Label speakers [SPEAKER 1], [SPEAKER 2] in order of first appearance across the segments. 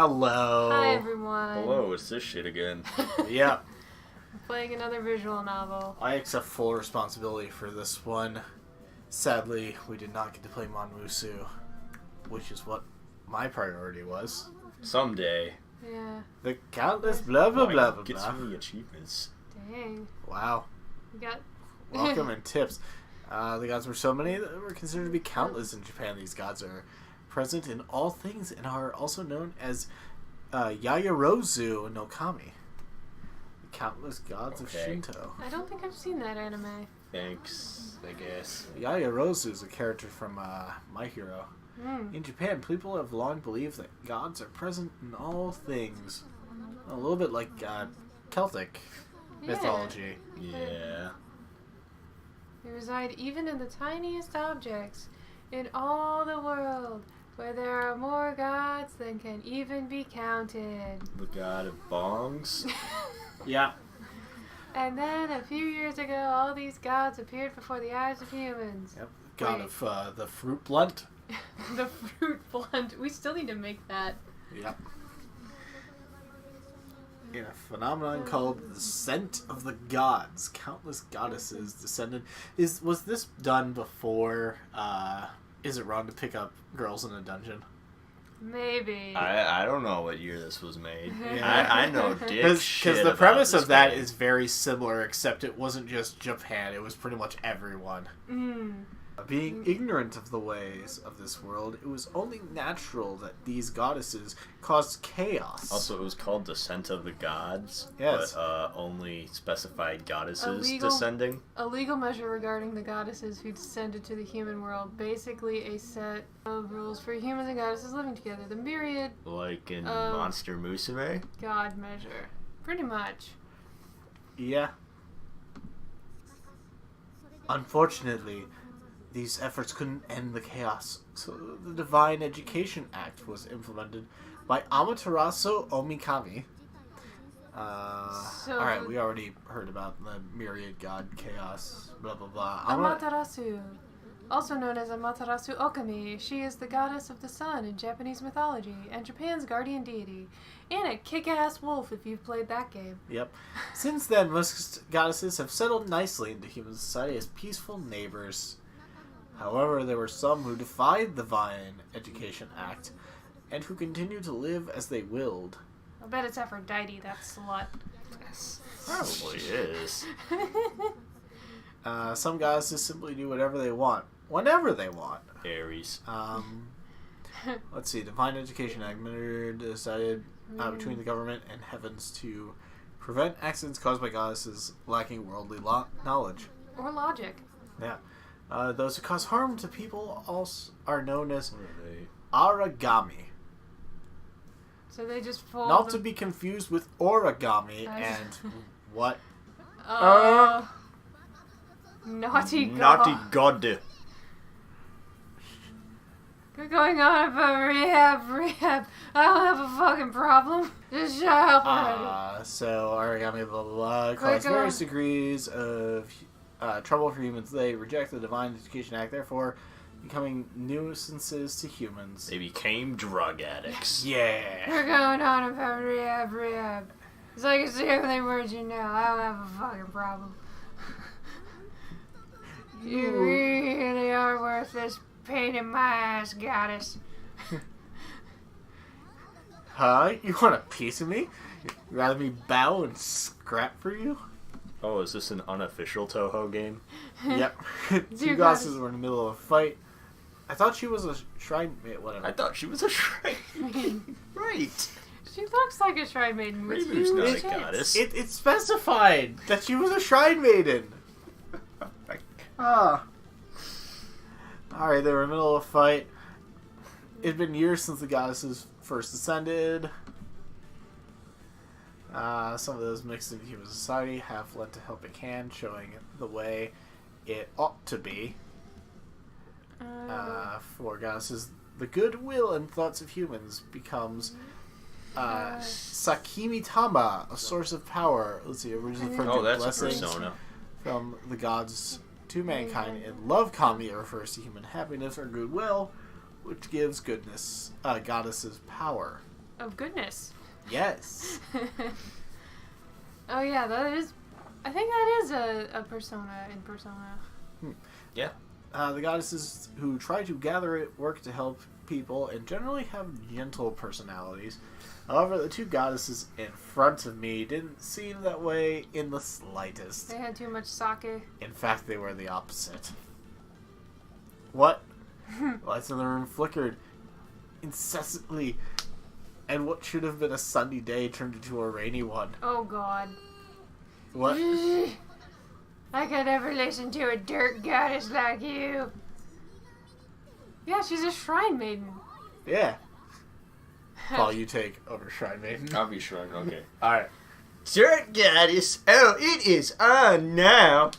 [SPEAKER 1] Hello.
[SPEAKER 2] Hi, everyone.
[SPEAKER 3] Hello, it's this shit again.
[SPEAKER 1] Yep.
[SPEAKER 2] I'm playing another visual novel.
[SPEAKER 1] I accept full responsibility for this one. Sadly, we did not get to play Monmusu, which is what my priority was.
[SPEAKER 3] Someday.
[SPEAKER 2] Yeah.
[SPEAKER 1] The countless blah blah blah blah
[SPEAKER 3] Get
[SPEAKER 1] blah.
[SPEAKER 3] so many achievements.
[SPEAKER 2] Dang.
[SPEAKER 1] Wow.
[SPEAKER 2] We got...
[SPEAKER 1] Welcome and tips. The gods were so many that were considered to be countless in Japan. These gods are present in all things and are also known as Yayarozu no Kami. The countless gods of Shinto.
[SPEAKER 2] I don't think I've seen that anime.
[SPEAKER 3] Thanks, I guess.
[SPEAKER 1] Yayarozu is a character from My Hero. In Japan, people have long believed that gods are present in all things. A little bit like Celtic mythology.
[SPEAKER 3] Yeah.
[SPEAKER 2] They reside even in the tiniest objects in all the world, where there are more gods than can even be counted.
[SPEAKER 3] The god of bongs.
[SPEAKER 1] Yeah.
[SPEAKER 2] And then, a few years ago, all these gods appeared before the eyes of humans.
[SPEAKER 1] Yep. God
[SPEAKER 2] Wait.
[SPEAKER 1] of the fruit blunt.
[SPEAKER 2] The fruit blunt. We still need to make that.
[SPEAKER 1] Yep. In a phenomenon called the Scent of the Gods, countless goddesses descended. Was this done before? Is it wrong to pick up girls in a dungeon?
[SPEAKER 2] Maybe.
[SPEAKER 3] I don't know what year this was made.
[SPEAKER 1] Yeah.
[SPEAKER 3] I know dick shit
[SPEAKER 1] Because the
[SPEAKER 3] about
[SPEAKER 1] premise
[SPEAKER 3] this
[SPEAKER 1] of that
[SPEAKER 3] game.
[SPEAKER 1] is very similar, except it wasn't just Japan; it was pretty much everyone. Being ignorant of the ways of this world, it was only natural that these goddesses caused chaos.
[SPEAKER 3] Also, it was called Descent of the Gods.
[SPEAKER 1] Yes.
[SPEAKER 3] But only specified goddesses
[SPEAKER 2] Illegal.
[SPEAKER 3] descending.
[SPEAKER 2] A legal measure regarding the goddesses who descended to the human world. Basically a set of rules for humans and goddesses living together. The myriad
[SPEAKER 3] Like in Monster Musume.
[SPEAKER 2] god measure. Pretty much.
[SPEAKER 1] Yeah. Unfortunately, these efforts couldn't end the chaos, so the Divine Education Act was implemented by Amaterasu Omikami. Alright, we already heard about the myriad god chaos, blah blah blah.
[SPEAKER 2] Amaterasu. Also known as Amaterasu Okami, she is the goddess of the sun in Japanese mythology and Japan's guardian deity. And a kick-ass wolf if you've played that game.
[SPEAKER 1] Yep. Since then, most goddesses have settled nicely into human society as peaceful neighbors. However, there were some who defied the Divine Education Act and who continued to live as they willed.
[SPEAKER 2] I bet it's Aphrodite, that slut.
[SPEAKER 3] Probably is.
[SPEAKER 1] Some goddesses simply do whatever they want, whenever they want.
[SPEAKER 3] Aries.
[SPEAKER 1] Let's see, Divine Education Act decided between the government and heavens to prevent accidents caused by goddesses lacking worldly knowledge.
[SPEAKER 2] Or logic.
[SPEAKER 1] Yeah. Those who cause harm to people also are known as
[SPEAKER 3] What are they?
[SPEAKER 1] aragami.
[SPEAKER 2] So they just fold
[SPEAKER 1] Not to
[SPEAKER 2] them.
[SPEAKER 1] be confused with origami and what?
[SPEAKER 2] Naughty god.
[SPEAKER 3] Naughty god.
[SPEAKER 2] We're going on about rehab. I don't have a fucking problem. Just shut up already.
[SPEAKER 1] So origami blah blah blah cause various degrees of trouble for humans. They reject the Divine Education Act, therefore becoming nuisances to humans.
[SPEAKER 3] They became drug addicts.
[SPEAKER 1] Yeah.
[SPEAKER 2] We're going on about rehab. It's like it's the only word you know. I don't have a fucking problem. You really are worth this pain in my ass, goddess.
[SPEAKER 1] Huh? You want a piece of me? You'd rather me bow and scrap for you?
[SPEAKER 3] Oh, is this an unofficial Toho game?
[SPEAKER 1] Yep. Two
[SPEAKER 2] You
[SPEAKER 1] goddesses
[SPEAKER 2] guys-
[SPEAKER 1] were in the middle of a fight. I thought she was a shrine maid. Whatever.
[SPEAKER 3] I thought she was a shrine. Right.
[SPEAKER 2] She looks like a shrine maiden with
[SPEAKER 3] Raimu's not a
[SPEAKER 2] huge tits.
[SPEAKER 3] goddess.
[SPEAKER 1] It specified that she was a shrine maiden. Ah. Alright, they were in the middle of a fight. It had been years since the goddesses first ascended. Some of those mixed into human society have led to helping hand, showing the way it ought to be. For goddesses, the goodwill and thoughts of humans becomes Sakimitama, a source of power. Let's see, originally referred to
[SPEAKER 3] that's a
[SPEAKER 1] blessings
[SPEAKER 3] persona.
[SPEAKER 1] from the gods to mankind. In love kami, it refers to human happiness or goodwill, which gives goodness goddesses power.
[SPEAKER 2] of goodness.
[SPEAKER 1] Yes.
[SPEAKER 2] Oh yeah, that is. I think that is a persona in Persona.
[SPEAKER 3] Yeah.
[SPEAKER 1] The goddesses who try to gather it work to help people and generally have gentle personalities. However, the two goddesses in front of me didn't seem that way in the slightest.
[SPEAKER 2] They had too much sake.
[SPEAKER 1] In fact, they were the opposite. What? Lights in the room flickered incessantly, and what should have been a sunny day turned into a rainy one.
[SPEAKER 2] Oh god.
[SPEAKER 1] What?
[SPEAKER 2] I could never listen to a dirt goddess like you. Yeah, she's a shrine maiden.
[SPEAKER 1] Yeah. Paul, you take over Shrine Maiden.
[SPEAKER 3] I'll be sure. Okay.
[SPEAKER 1] Alright.
[SPEAKER 3] Dirt Goddess. Oh, it is on now.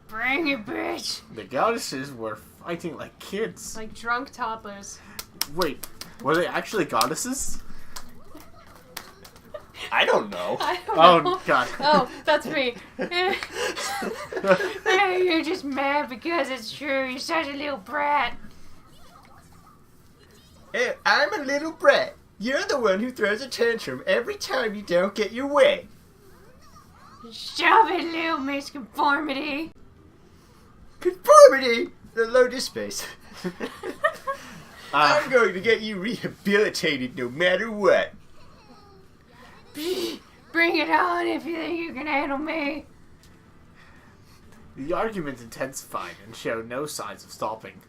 [SPEAKER 2] Bring it, bitch.
[SPEAKER 1] The goddesses were fighting like kids.
[SPEAKER 2] Like drunk toddlers.
[SPEAKER 1] Wait, were they actually goddesses?
[SPEAKER 3] I don't know.
[SPEAKER 2] I don't know.
[SPEAKER 1] Oh, God.
[SPEAKER 2] Oh, that's me. Hey, you're just mad because it's true. You're such a little brat.
[SPEAKER 3] Hey, I'm a little brat. You're the one who throws a tantrum every time you don't get your way.
[SPEAKER 2] Shove it, little misconformity.
[SPEAKER 3] Conformity! The lotus space.
[SPEAKER 1] Ah.
[SPEAKER 3] I'm going to get you rehabilitated no matter what.
[SPEAKER 2] Bring it on if you think you can handle me.
[SPEAKER 1] The argument intensified and showed no signs of stopping.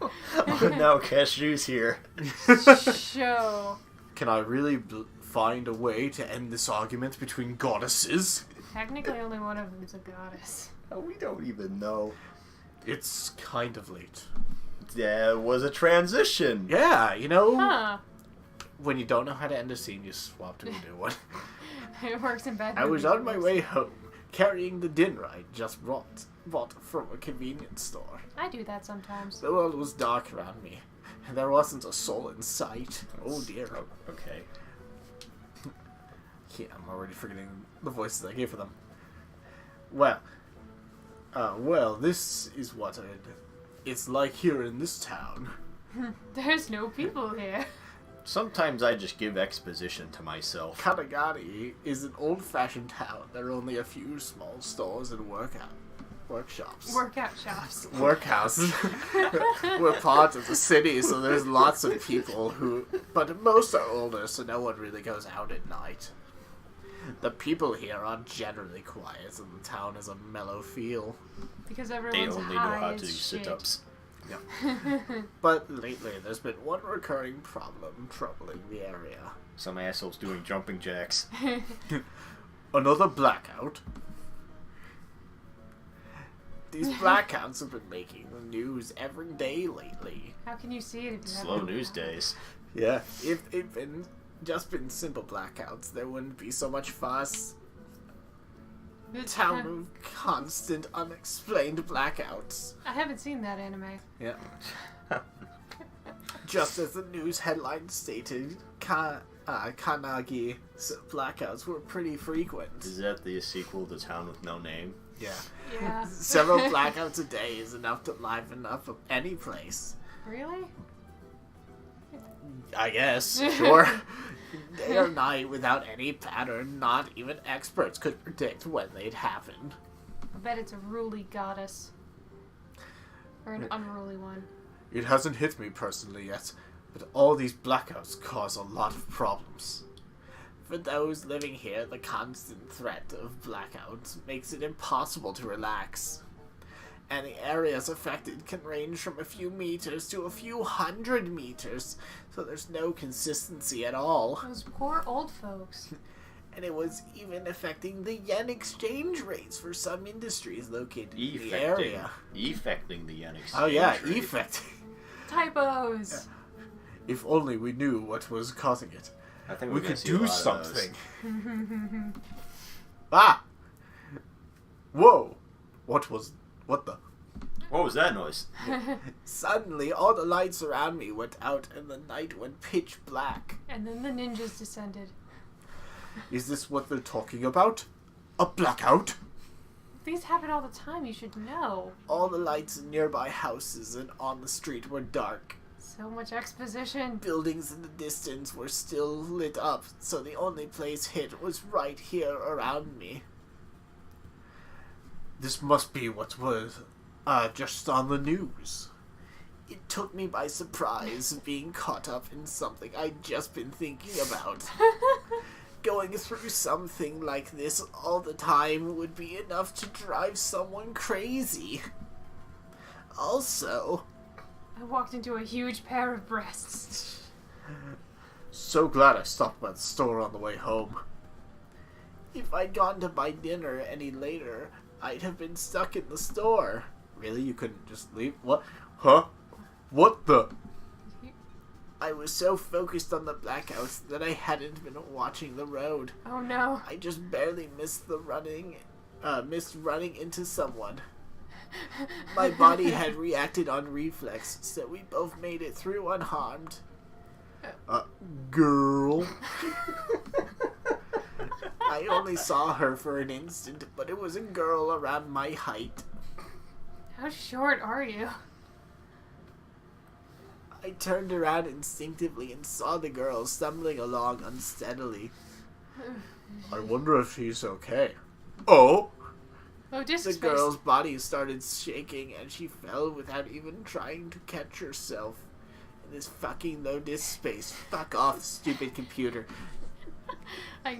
[SPEAKER 3] Oh, now Cashew's here.
[SPEAKER 2] Show.
[SPEAKER 1] Can I really find a way to end this argument between goddesses?
[SPEAKER 2] Technically, only one of them's a goddess.
[SPEAKER 3] Oh, we don't even know.
[SPEAKER 1] It's kind of late.
[SPEAKER 3] There was a transition.
[SPEAKER 1] Yeah, you know,
[SPEAKER 2] Huh.
[SPEAKER 1] when you don't know how to end a scene, you swap to a new one.
[SPEAKER 2] It works in bed.
[SPEAKER 1] I was on my way home, carrying the dinner I just bought from a convenience store.
[SPEAKER 2] I do that sometimes.
[SPEAKER 1] The world was dark around me, and there wasn't a soul in sight. Oh dear.
[SPEAKER 3] Okay.
[SPEAKER 1] Yeah, I'm already forgetting the voices I gave for them. Well, this is what it's like here in this town.
[SPEAKER 2] There's no people here.
[SPEAKER 3] Sometimes I just give exposition to myself.
[SPEAKER 1] Kanagari is an old-fashioned town. There are only a few small stores and workshops.
[SPEAKER 2] Workout shops.
[SPEAKER 1] Workhouses. We're part of the city, so there's lots of people but most are older, so no one really goes out at night. The people here are generally quiet, and the town has a mellow feel.
[SPEAKER 2] Because
[SPEAKER 3] They
[SPEAKER 2] everyone's
[SPEAKER 3] only know
[SPEAKER 2] high
[SPEAKER 3] how
[SPEAKER 2] as
[SPEAKER 3] to do
[SPEAKER 2] shit.
[SPEAKER 3] sit-ups.
[SPEAKER 1] But lately, there's been one recurring problem troubling the area.
[SPEAKER 3] Some assholes doing jumping jacks.
[SPEAKER 1] Another blackout. These blackouts have been making the news every day lately.
[SPEAKER 2] How can you see it if you
[SPEAKER 3] Slow
[SPEAKER 2] haven't-
[SPEAKER 3] news days.
[SPEAKER 1] Yeah, if it'd been simple blackouts, there wouldn't be so much fuss. The town of constant, unexplained blackouts.
[SPEAKER 2] I haven't seen that anime.
[SPEAKER 1] Yeah. Just as the news headline stated, Kanagi blackouts were pretty frequent.
[SPEAKER 3] Is that the sequel to Town with No Name?
[SPEAKER 1] Yeah.
[SPEAKER 2] Yeah.
[SPEAKER 1] Several blackouts a day is enough to liven up any place.
[SPEAKER 2] Really?
[SPEAKER 1] I guess, sure. Day or night without any pattern, not even experts could predict when they'd happen.
[SPEAKER 2] I bet it's a ruly goddess. Or an unruly one.
[SPEAKER 1] It hasn't hit me personally yet, but all these blackouts cause a lot of problems. For those living here, the constant threat of blackouts makes it impossible to relax. And the areas affected can range from a few meters to a few hundred meters, so there's no consistency at all.
[SPEAKER 2] Those poor old folks.
[SPEAKER 1] And it was even affecting the yen exchange rates for some industries located in the area.
[SPEAKER 3] Affecting the yen exchange
[SPEAKER 1] Oh yeah,
[SPEAKER 3] rate.
[SPEAKER 1] effecting.
[SPEAKER 2] Typos.
[SPEAKER 1] If only we knew what was causing it.
[SPEAKER 3] I think
[SPEAKER 1] We
[SPEAKER 3] we're
[SPEAKER 1] could
[SPEAKER 3] gonna see a
[SPEAKER 1] do
[SPEAKER 3] lot of those.
[SPEAKER 1] something. Ah! Whoa! What the?
[SPEAKER 3] What was that noise?
[SPEAKER 1] Suddenly, all the lights around me went out and the night went pitch black.
[SPEAKER 2] And then the ninjas descended.
[SPEAKER 1] Is this what they're talking about? A blackout?
[SPEAKER 2] These happen all the time, you should know.
[SPEAKER 1] All the lights in nearby houses and on the street were dark.
[SPEAKER 2] So much exposition.
[SPEAKER 1] Buildings in the distance were still lit up, so the only place hit was right here around me. This must be what was just on the news. It took me by surprise, being caught up in something I'd just been thinking about. Going through something like this all the time would be enough to drive someone crazy. Also,
[SPEAKER 2] I walked into a huge pair of breasts.
[SPEAKER 1] so glad I stopped by the store on the way home. If I'd gone to buy dinner any later, I'd have been stuck in the store. Really? You couldn't just leave? What? Huh? What the? I was so focused on the blackouts that I hadn't been watching the road.
[SPEAKER 2] Oh no.
[SPEAKER 1] I just barely missed running into someone. My body had reacted on reflex, so we both made it through unharmed. Girl. I only saw her for an instant, but it was a girl around my height.
[SPEAKER 2] How short are you?
[SPEAKER 1] I turned around instinctively and saw the girl stumbling along unsteadily. I wonder if she's okay. Oh!
[SPEAKER 2] Oh, disc
[SPEAKER 1] The
[SPEAKER 2] space.
[SPEAKER 1] girl's body started shaking and she fell without even trying to catch herself. In this fucking low disk space. Fuck off, stupid computer.
[SPEAKER 2] I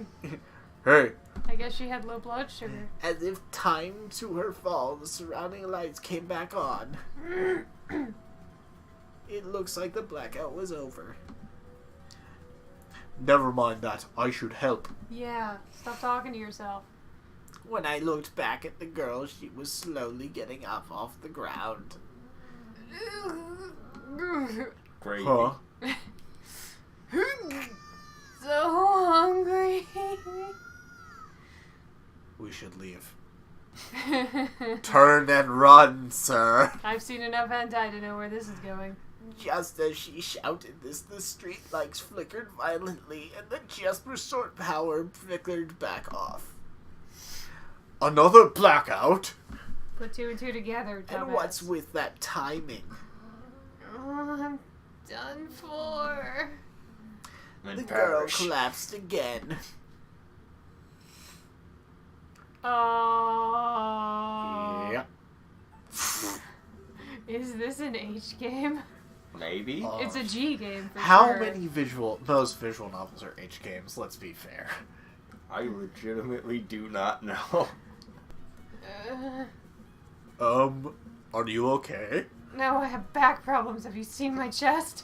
[SPEAKER 1] Hey!
[SPEAKER 2] guess she had low blood sugar.
[SPEAKER 1] As if timed to her fall, the surrounding lights came back on. It looks like the blackout was over. Never mind that. I should help.
[SPEAKER 2] Yeah, stop talking to yourself.
[SPEAKER 1] When I looked back at the girl, she was slowly getting up off the ground.
[SPEAKER 3] Great.
[SPEAKER 1] Huh?
[SPEAKER 2] So hungry.
[SPEAKER 1] We should leave. Turn and run, sir.
[SPEAKER 2] I've seen enough hentai to know where this is going.
[SPEAKER 1] Just as she shouted this, the street lights flickered violently, and the just restored power flickered back off. Another blackout?
[SPEAKER 2] Put two and two together, dumbass.
[SPEAKER 1] And what's with that timing?
[SPEAKER 2] Oh, I'm done for.
[SPEAKER 1] The girl collapsed again.
[SPEAKER 2] Oh.
[SPEAKER 1] Yep.
[SPEAKER 2] Is this an H game?
[SPEAKER 3] Maybe.
[SPEAKER 2] It's a G game for
[SPEAKER 1] How
[SPEAKER 2] sure.
[SPEAKER 1] many most visual novels are H games? Let's be fair.
[SPEAKER 3] I legitimately do not know.
[SPEAKER 1] Are you okay?
[SPEAKER 2] No, I have back problems. Have you seen my chest?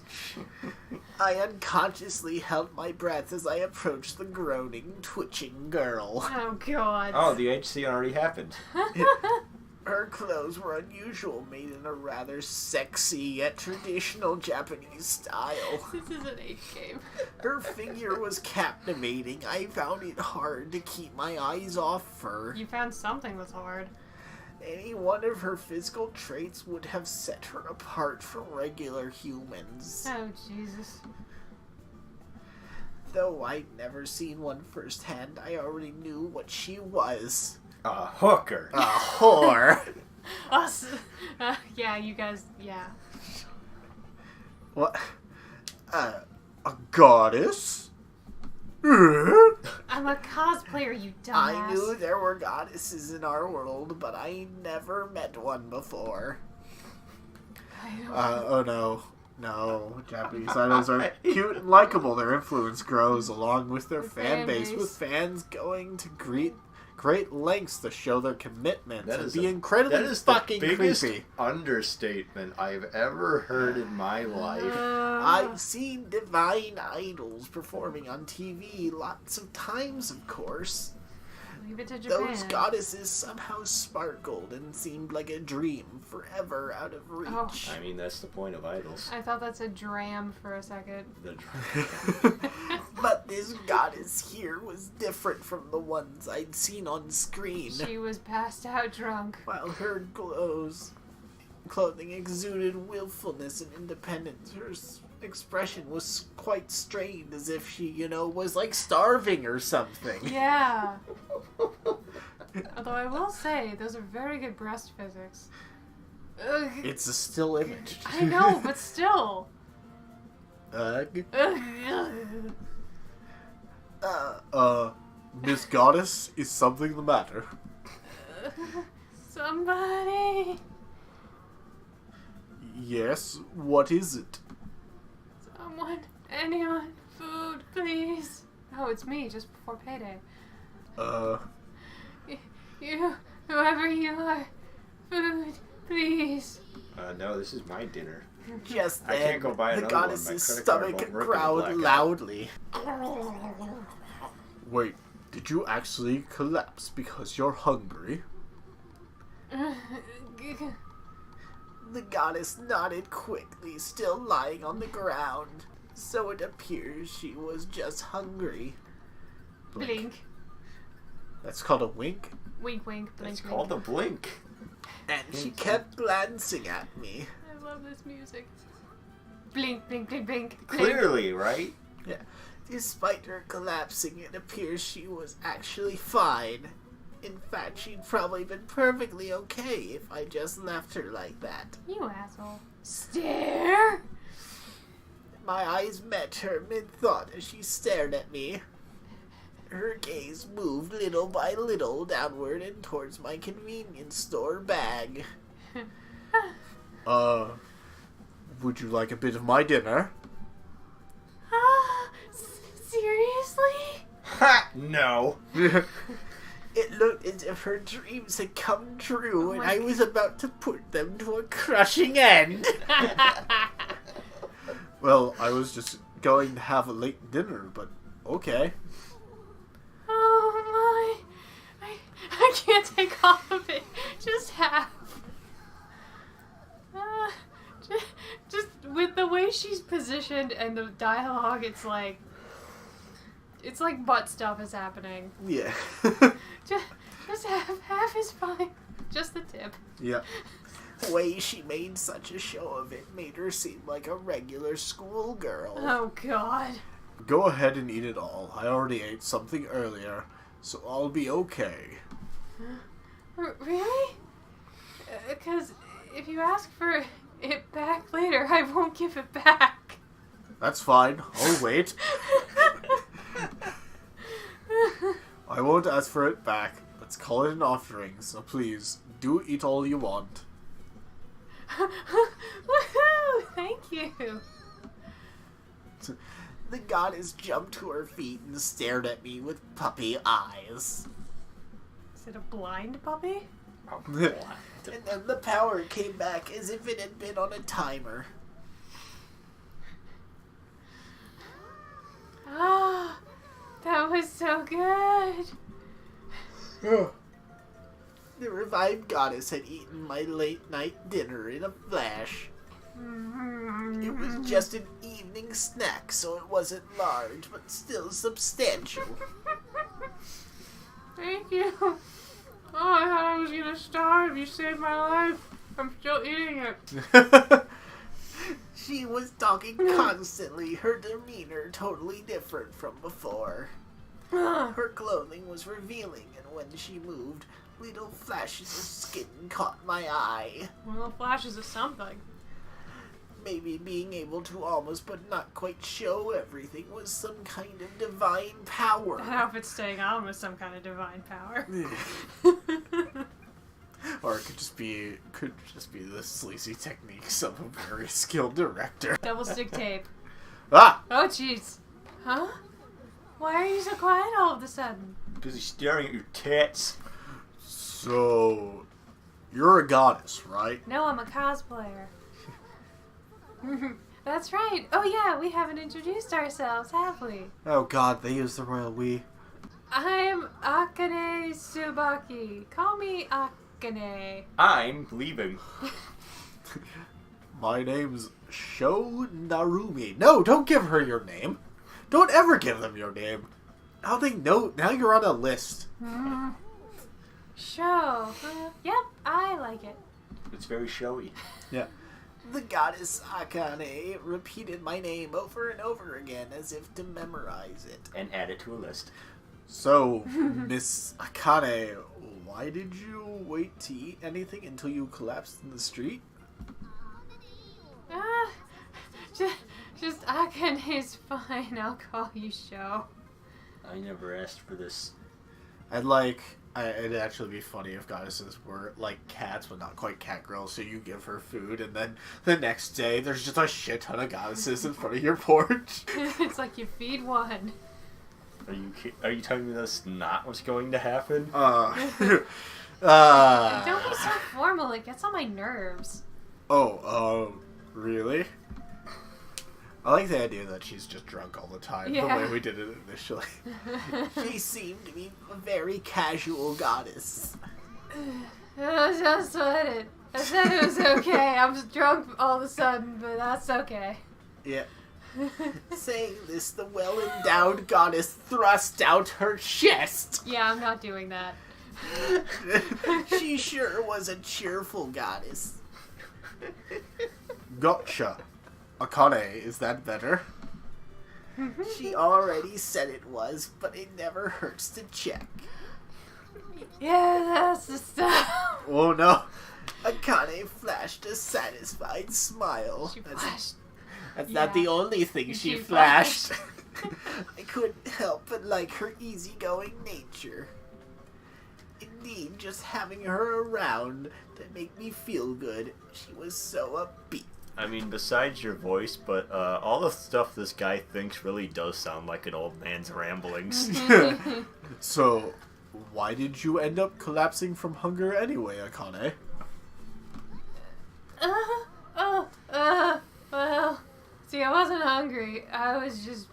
[SPEAKER 1] I unconsciously held my breath as I approached the groaning, twitching girl.
[SPEAKER 2] Oh, God.
[SPEAKER 3] Oh, the HC already happened.
[SPEAKER 1] Her clothes were unusual, made in a rather sexy yet traditional Japanese style.
[SPEAKER 2] This is an H game.
[SPEAKER 1] Her figure was captivating. I found it hard to keep my eyes off her.
[SPEAKER 2] You found something that's hard.
[SPEAKER 1] Any one of her physical traits would have set her apart from regular humans.
[SPEAKER 2] Oh, Jesus.
[SPEAKER 1] Though I'd never seen one firsthand, I already knew what she was.
[SPEAKER 3] A hooker.
[SPEAKER 1] A whore.
[SPEAKER 2] Us. Yeah, you guys, yeah.
[SPEAKER 1] What? A goddess?
[SPEAKER 2] I'm a cosplayer, you dumbass.
[SPEAKER 1] I knew there were goddesses in our world, but I never met one before. Oh no. No, Japanese idols are cute and likable. Their influence grows along with their fan base, with fans going to great lengths to show their commitment and be incredibly fucking
[SPEAKER 3] the biggest
[SPEAKER 1] creepy.
[SPEAKER 3] understatement I've ever heard in my life.
[SPEAKER 1] I've seen divine idols performing on TV lots of times, of course.
[SPEAKER 2] Leave it to Japan.
[SPEAKER 1] Those goddesses somehow sparkled and seemed like a dream forever out of reach.
[SPEAKER 2] Oh.
[SPEAKER 3] I mean, that's the point of idols.
[SPEAKER 2] I thought that said dram for a second.
[SPEAKER 1] But this goddess here was different from the ones I'd seen on screen.
[SPEAKER 2] She was passed out drunk.
[SPEAKER 1] While her clothing exuded willfulness and independence, her expression was quite strained, as if she, was like starving or something.
[SPEAKER 2] Yeah. Although I will say, those are very good breast physics. Ugh.
[SPEAKER 1] It's a still image.
[SPEAKER 2] I know, but still.
[SPEAKER 1] Miss Goddess, is something the matter?
[SPEAKER 2] Somebody.
[SPEAKER 1] Yes, what is it?
[SPEAKER 2] Someone. Anyone. Food, please. Oh, it's me, just before payday. You, whoever you are. Food, please.
[SPEAKER 3] No, this is my dinner.
[SPEAKER 1] Just
[SPEAKER 3] I
[SPEAKER 1] then,
[SPEAKER 3] can't go buy
[SPEAKER 1] the
[SPEAKER 3] another one. My
[SPEAKER 1] goddess's
[SPEAKER 3] credit card
[SPEAKER 1] stomach
[SPEAKER 3] won't work in the
[SPEAKER 1] growled
[SPEAKER 3] blackout.
[SPEAKER 1] loudly. Wait, did you actually collapse because you're hungry? The goddess nodded quickly, still lying on the ground. So it appears she was just hungry.
[SPEAKER 2] Blink.
[SPEAKER 1] That's called a wink?
[SPEAKER 2] Wink, wink, blink,
[SPEAKER 3] It's
[SPEAKER 2] blink.
[SPEAKER 3] called a blink.
[SPEAKER 1] And she kept glancing at me.
[SPEAKER 2] I love this music. Blink, blink, blink, blink.
[SPEAKER 3] Clearly, right?
[SPEAKER 1] Yeah. Despite her collapsing, it appears she was actually fine. In fact, she'd probably been perfectly okay if I just left her like that.
[SPEAKER 2] You asshole. Stare!
[SPEAKER 1] My eyes met her mid-thought as she stared at me. Her gaze moved little by little downward and towards my convenience store bag. Would you like a bit of my dinner?
[SPEAKER 2] Seriously?
[SPEAKER 3] Ha! No.
[SPEAKER 1] It looked as if her dreams had come true,
[SPEAKER 2] Oh
[SPEAKER 1] and
[SPEAKER 2] my
[SPEAKER 1] I was about to put them to a crushing end. Well, I was just going to have a late dinner, but okay.
[SPEAKER 2] Oh my. I can't take all of it. Just half. Just with the way she's positioned and the dialogue, it's like butt stuff is happening.
[SPEAKER 1] Yeah.
[SPEAKER 2] Just half is fine. Just the tip.
[SPEAKER 1] Yeah. The way she made such a show of it made her seem like a regular schoolgirl.
[SPEAKER 2] Oh God.
[SPEAKER 1] Go ahead and eat it all. I already ate something earlier, so I'll be okay.
[SPEAKER 2] Really? Because if you ask for it back later, I won't give it back.
[SPEAKER 1] That's fine. I'll wait. I won't ask for it back. Let's call it an offering, so please, do eat all you want.
[SPEAKER 2] Woohoo! Thank you.
[SPEAKER 1] The goddess jumped to her feet and stared at me with puppy eyes.
[SPEAKER 2] Is it a blind puppy?
[SPEAKER 3] Oh,
[SPEAKER 1] And then the power came back as if it had been on a timer.
[SPEAKER 2] Ah, that was so good.
[SPEAKER 1] The revived goddess had eaten my late night dinner in a flash. It was just an evening snack, so it wasn't large, but still substantial.
[SPEAKER 2] Thank you. Oh, I thought I was gonna starve. You saved my life. I'm still eating it.
[SPEAKER 1] She was talking constantly, her demeanor totally different from before. Her clothing was revealing, and when she moved, little flashes of skin caught my eye.
[SPEAKER 2] Little flashes of something.
[SPEAKER 1] Maybe being able to almost but not quite show everything was some kind of divine power.
[SPEAKER 2] That outfit's staying on with some kind of divine power.
[SPEAKER 1] Or it could just be the sleazy techniques of a very skilled director.
[SPEAKER 2] Double stick tape.
[SPEAKER 1] Ah!
[SPEAKER 2] Oh, jeez. Huh? Why are you so quiet all of a sudden?
[SPEAKER 3] Because he's staring at your tits.
[SPEAKER 1] So, you're a goddess, right?
[SPEAKER 2] No, I'm a cosplayer. That's right. Oh yeah, we haven't introduced ourselves, have we?
[SPEAKER 1] Oh god, they use the royal we.
[SPEAKER 2] I'm Akane Tsubaki. Call me Akane.
[SPEAKER 3] I'm leaving.
[SPEAKER 1] My name's Sho Narumi. No, don't give her your name. Don't ever give them your name. Now they know. Now you're on a list.
[SPEAKER 2] Show. Yep, I like it.
[SPEAKER 3] It's very showy.
[SPEAKER 1] Yeah. The goddess Akane repeated my name over and over again as if to memorize it.
[SPEAKER 3] And add it to a list.
[SPEAKER 1] So, Miss Akane, why did you wait to eat anything until you collapsed in the street?
[SPEAKER 2] Just Akane Akane's fine. I'll call you Sho.
[SPEAKER 3] I never asked for this.
[SPEAKER 1] It'd actually be funny if goddesses were like cats, but not quite cat girls. So you give her food, and then the next day there's just a shit ton of goddesses in front of your porch.
[SPEAKER 2] It's like you feed one.
[SPEAKER 3] Are you telling me that's not what's going to happen?
[SPEAKER 2] Don't be so formal. It gets on my nerves.
[SPEAKER 1] Really? I like the idea that she's just drunk all the time, the way we did it initially. She seemed to be a very casual goddess.
[SPEAKER 2] Don't sweat it. I said it was okay. I was drunk all of a sudden, but that's okay.
[SPEAKER 1] Yeah. Saying this, the well-endowed goddess thrust out her chest.
[SPEAKER 2] Yeah, I'm not doing that.
[SPEAKER 1] She sure was a cheerful goddess. Gotcha. Akane, is that better? She already said it was, but it never hurts to check.
[SPEAKER 2] Yeah, that's the stuff.
[SPEAKER 1] Oh no. Akane flashed a satisfied smile.
[SPEAKER 2] She flashed.
[SPEAKER 1] That's not the only thing she flashed. I couldn't help but like her easygoing nature. Indeed, just having her around to make me feel good. She was so upbeat.
[SPEAKER 3] I mean, besides your voice, but all the stuff this guy thinks really does sound like an old man's ramblings.
[SPEAKER 1] So, why did you end up collapsing from hunger anyway, Akane?
[SPEAKER 2] Well, see, I wasn't hungry. I was just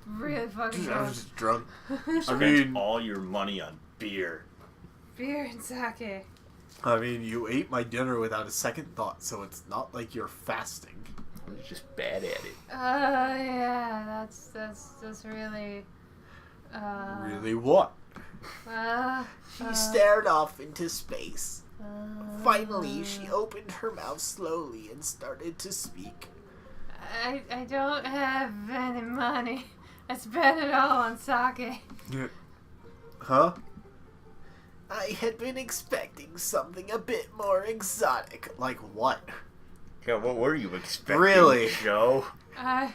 [SPEAKER 2] really fucking
[SPEAKER 1] I
[SPEAKER 2] drunk.
[SPEAKER 1] was just drunk.
[SPEAKER 3] Spent all your money on beer.
[SPEAKER 2] Beer and sake.
[SPEAKER 1] I mean, you ate my dinner without a second thought, so it's not like you're fasting.
[SPEAKER 3] I was just bad at it.
[SPEAKER 2] Yeah, that's really...
[SPEAKER 1] Really what? She stared off into space. Finally, she opened her mouth slowly and started to speak.
[SPEAKER 2] I don't have any money. I spent it all on sake.
[SPEAKER 1] Huh? I had been expecting something a bit more exotic. Like what?
[SPEAKER 3] Yeah, what were you expecting,
[SPEAKER 1] Really?
[SPEAKER 3] Joe?
[SPEAKER 2] What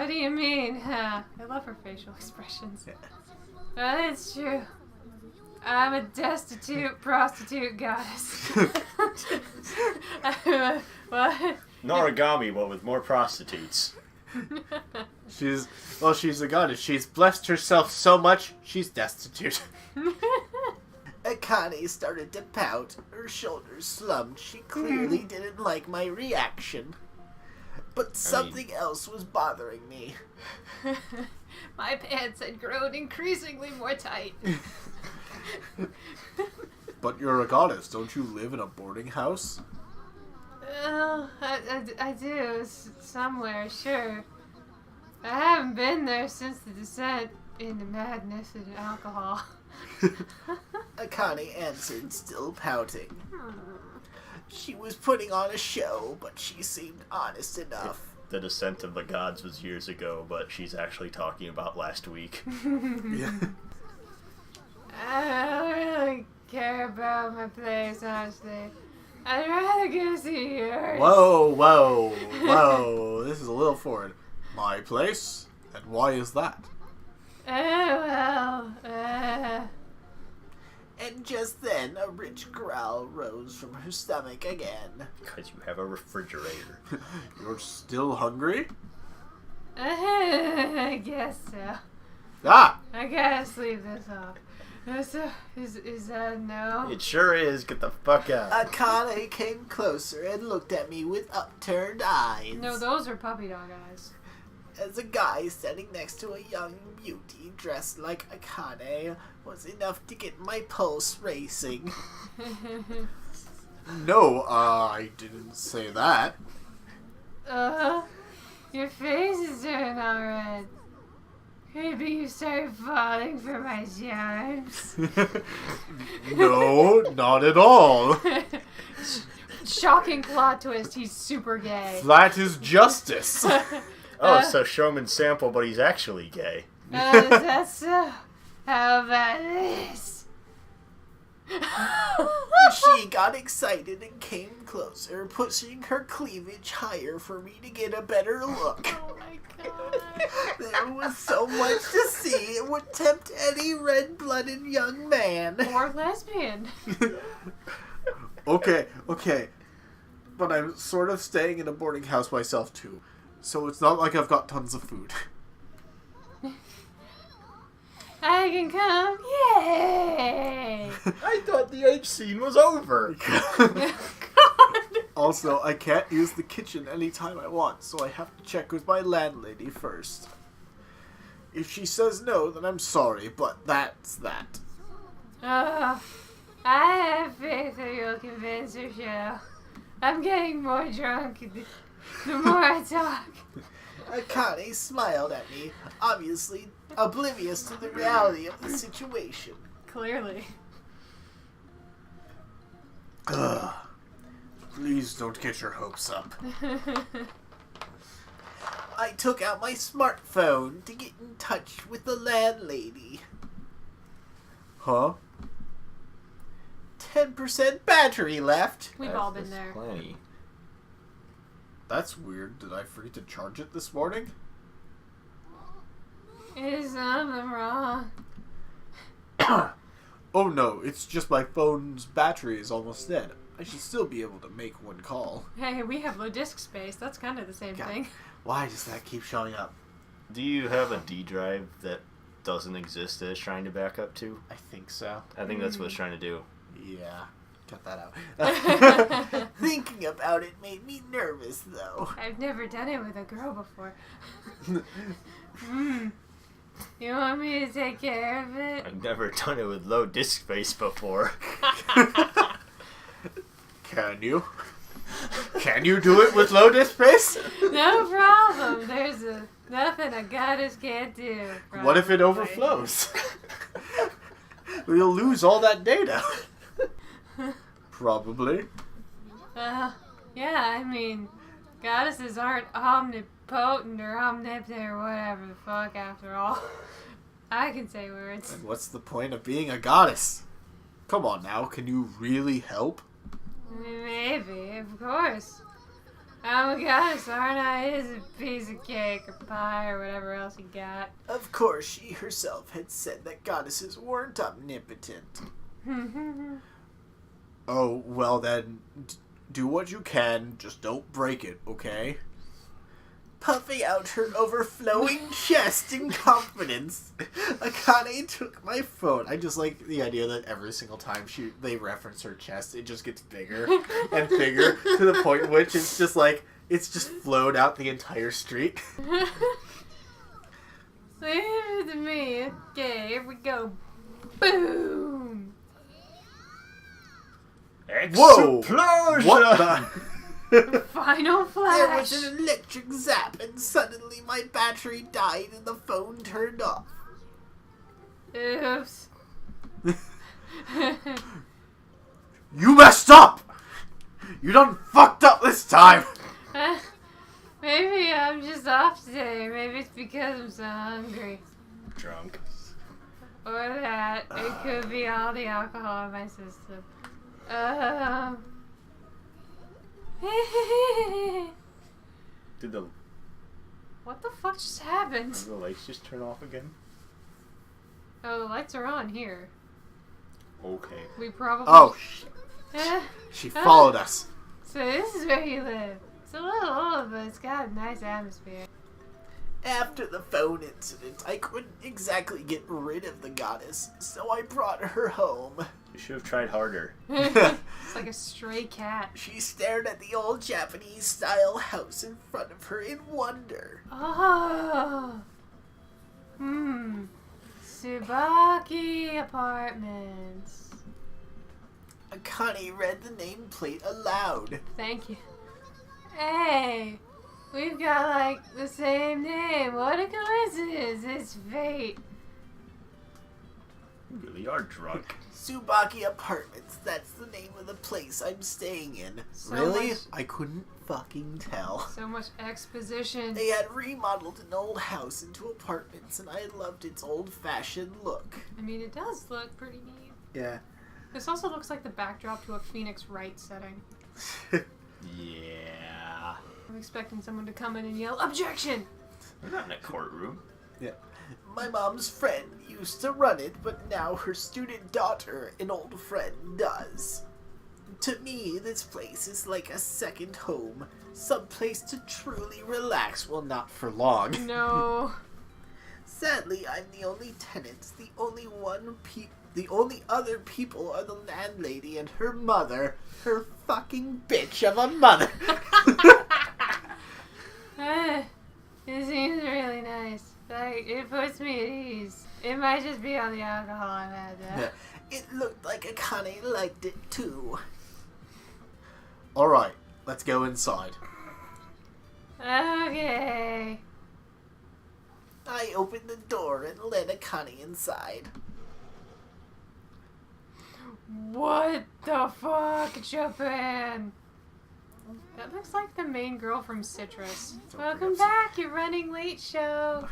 [SPEAKER 2] do you mean? I love her facial expressions. It's true. I'm a destitute prostitute goddess. What?
[SPEAKER 3] Noragami, but with more prostitutes.
[SPEAKER 1] She's a goddess. She's blessed herself so much, she's destitute. Akane started to pout. Her shoulders slumped. She clearly didn't like my reaction. But something else was bothering me.
[SPEAKER 2] My pants had grown increasingly more tight.
[SPEAKER 1] But you're a goddess. Don't you live in a boarding house?
[SPEAKER 2] I do, somewhere, sure. I haven't been there since the descent into madness and alcohol.
[SPEAKER 1] Akane answered, still pouting. She was putting on a show, but she seemed honest enough.
[SPEAKER 3] The Descent of the Gods was years ago, but she's actually talking about last week.
[SPEAKER 1] Yeah.
[SPEAKER 2] I don't really care about my place, honestly. I'd rather go see yours.
[SPEAKER 1] Whoa. This is a little forward. My place? And why is that? And just then, a rich growl rose from her stomach again.
[SPEAKER 3] Because you have a refrigerator.
[SPEAKER 1] You're still hungry?
[SPEAKER 2] I guess so.
[SPEAKER 1] Ah!
[SPEAKER 2] I gotta sleep this off. Is that a no?
[SPEAKER 3] It sure is. Get the fuck out.
[SPEAKER 1] Akane came closer and looked at me with upturned eyes.
[SPEAKER 2] No, those are puppy dog eyes.
[SPEAKER 1] As a guy standing next to a young beauty dressed like Akane was enough to get my pulse racing. No, I didn't say that.
[SPEAKER 2] Your face is turning all red. Maybe you started falling for my charms.
[SPEAKER 1] No, not at all.
[SPEAKER 2] Shocking plot twist, he's super gay.
[SPEAKER 1] That is justice.
[SPEAKER 3] Oh, so Showman sample, but he's actually gay.
[SPEAKER 2] Is that so? How about this?
[SPEAKER 1] She got excited and came closer, pushing her cleavage higher for me to get a better look.
[SPEAKER 2] Oh my god.
[SPEAKER 1] There was so much to see, it would tempt any red-blooded young man.
[SPEAKER 2] Or lesbian.
[SPEAKER 1] Okay. But I'm sort of staying in a boarding house myself, too. So it's not like I've got tons of food.
[SPEAKER 2] I can come. Yay!
[SPEAKER 3] I thought the age scene was over.
[SPEAKER 1] Also, I can't use the kitchen anytime I want, so I have to check with my landlady first. If she says no, then I'm sorry, but that's that.
[SPEAKER 2] I have faith that you'll convince her, Shell. I'm getting more drunk the more I talk.
[SPEAKER 1] Akane smiled at me, obviously oblivious to the reality of the situation.
[SPEAKER 2] Clearly.
[SPEAKER 1] Ugh. Please don't get your hopes up. I took out my smartphone to get in touch with the landlady. Huh? 10% battery left.
[SPEAKER 2] We've all been there.
[SPEAKER 3] Plenty.
[SPEAKER 1] That's weird. Did I forget to charge it this morning?
[SPEAKER 2] Is something wrong?
[SPEAKER 1] Oh no, it's just my phone's battery is almost dead. I should still be able to make one call.
[SPEAKER 2] Hey, we have low disk space. That's kind of the same
[SPEAKER 1] God.
[SPEAKER 2] thing.
[SPEAKER 1] Why does that keep showing up?
[SPEAKER 3] Do you have a D drive that doesn't exist that it's trying to back up to?
[SPEAKER 1] I think so.
[SPEAKER 3] I think that's what it's trying to do.
[SPEAKER 1] Yeah. Cut that out. Thinking about it made me nervous, though.
[SPEAKER 2] I've never done it with a girl before. You want me to take care of it?
[SPEAKER 3] I've never done it with low disk space before.
[SPEAKER 1] Can you? Can you do it with low disk space?
[SPEAKER 2] No problem. There's nothing a goddess can't do.
[SPEAKER 1] What if it
[SPEAKER 2] probably.
[SPEAKER 1] overflows? We'll lose all that data. Probably.
[SPEAKER 2] Yeah, I mean, goddesses aren't omnipotent or omnipotent or whatever the fuck after all. I can say words.
[SPEAKER 1] And what's the point of being a goddess? Come on now, can you really help?
[SPEAKER 2] Maybe, of course. I'm a goddess, aren't I? It is a piece of cake or pie or whatever else you got.
[SPEAKER 1] Of course, she herself had said that goddesses weren't omnipotent. Oh, well then, do what you can, just don't break it, okay? Puffing out her overflowing chest in confidence, Akane took my phone. I just like the idea that every single time they reference her chest, it just gets bigger and bigger to the point in which it's just like, it's just flowed out the entire street.
[SPEAKER 2] Leave it to me. Okay, here we go. Boom!
[SPEAKER 1] Whoa!
[SPEAKER 3] Explosion!
[SPEAKER 1] What the?
[SPEAKER 2] Final flash!
[SPEAKER 1] There was an electric zap, and suddenly my battery died and the phone turned off.
[SPEAKER 2] Oops.
[SPEAKER 1] You messed up! You done fucked up this time!
[SPEAKER 2] Maybe I'm just off today. Maybe it's because I'm so hungry.
[SPEAKER 3] Drunk.
[SPEAKER 2] Or that. It could be all the alcohol in my system.
[SPEAKER 3] Did the
[SPEAKER 2] What the fuck just happened?
[SPEAKER 3] lights just turn off again?
[SPEAKER 2] Oh, the lights are on here.
[SPEAKER 3] Okay.
[SPEAKER 2] We probably...
[SPEAKER 1] Oh,
[SPEAKER 2] Eh,
[SPEAKER 1] she followed us.
[SPEAKER 2] So this is where you live. It's a little old, but it's got a nice atmosphere.
[SPEAKER 1] After the phone incident, I couldn't exactly get rid of the goddess, so I brought her home.
[SPEAKER 3] You should have tried harder.
[SPEAKER 2] It's like a stray cat.
[SPEAKER 1] She stared at the old Japanese-style house in front of her in wonder.
[SPEAKER 2] Oh. Tsubaki Apartments.
[SPEAKER 1] Akane read the nameplate aloud.
[SPEAKER 2] Thank you. Hey, we've got like the same name. What a coincidence. It's fate.
[SPEAKER 3] You really are drunk.
[SPEAKER 1] Tsubaki Apartments, that's the name of the place I'm staying in.
[SPEAKER 2] So
[SPEAKER 1] really?
[SPEAKER 2] much-
[SPEAKER 1] I couldn't fucking tell.
[SPEAKER 2] So much exposition.
[SPEAKER 1] They had remodeled an old house into apartments, and I loved its old-fashioned look.
[SPEAKER 2] I mean, it does look pretty neat.
[SPEAKER 1] Yeah.
[SPEAKER 2] This also looks like the backdrop to a Phoenix Wright setting.
[SPEAKER 3] Yeah.
[SPEAKER 2] I'm expecting someone to come in and yell, "Objection!"
[SPEAKER 3] We're not in a courtroom.
[SPEAKER 1] Yeah. My mom's friend used to run it, but now her student daughter, an old friend, does. To me, this place is like a second home. Some place to truly relax, well, not for long.
[SPEAKER 2] No.
[SPEAKER 1] Sadly, I'm the only tenant. The only other people are the landlady and her mother. Her fucking bitch of a mother.
[SPEAKER 2] It seems really nice. Like, it puts me at ease. It might just be on the alcohol I've had, though.
[SPEAKER 1] It looked like Akane liked it too. Alright, let's go inside.
[SPEAKER 2] Okay.
[SPEAKER 1] I opened the door and let Akane inside.
[SPEAKER 2] What the fuck, Japan? That looks like the main girl from Citrus. Welcome back, you're running late, show.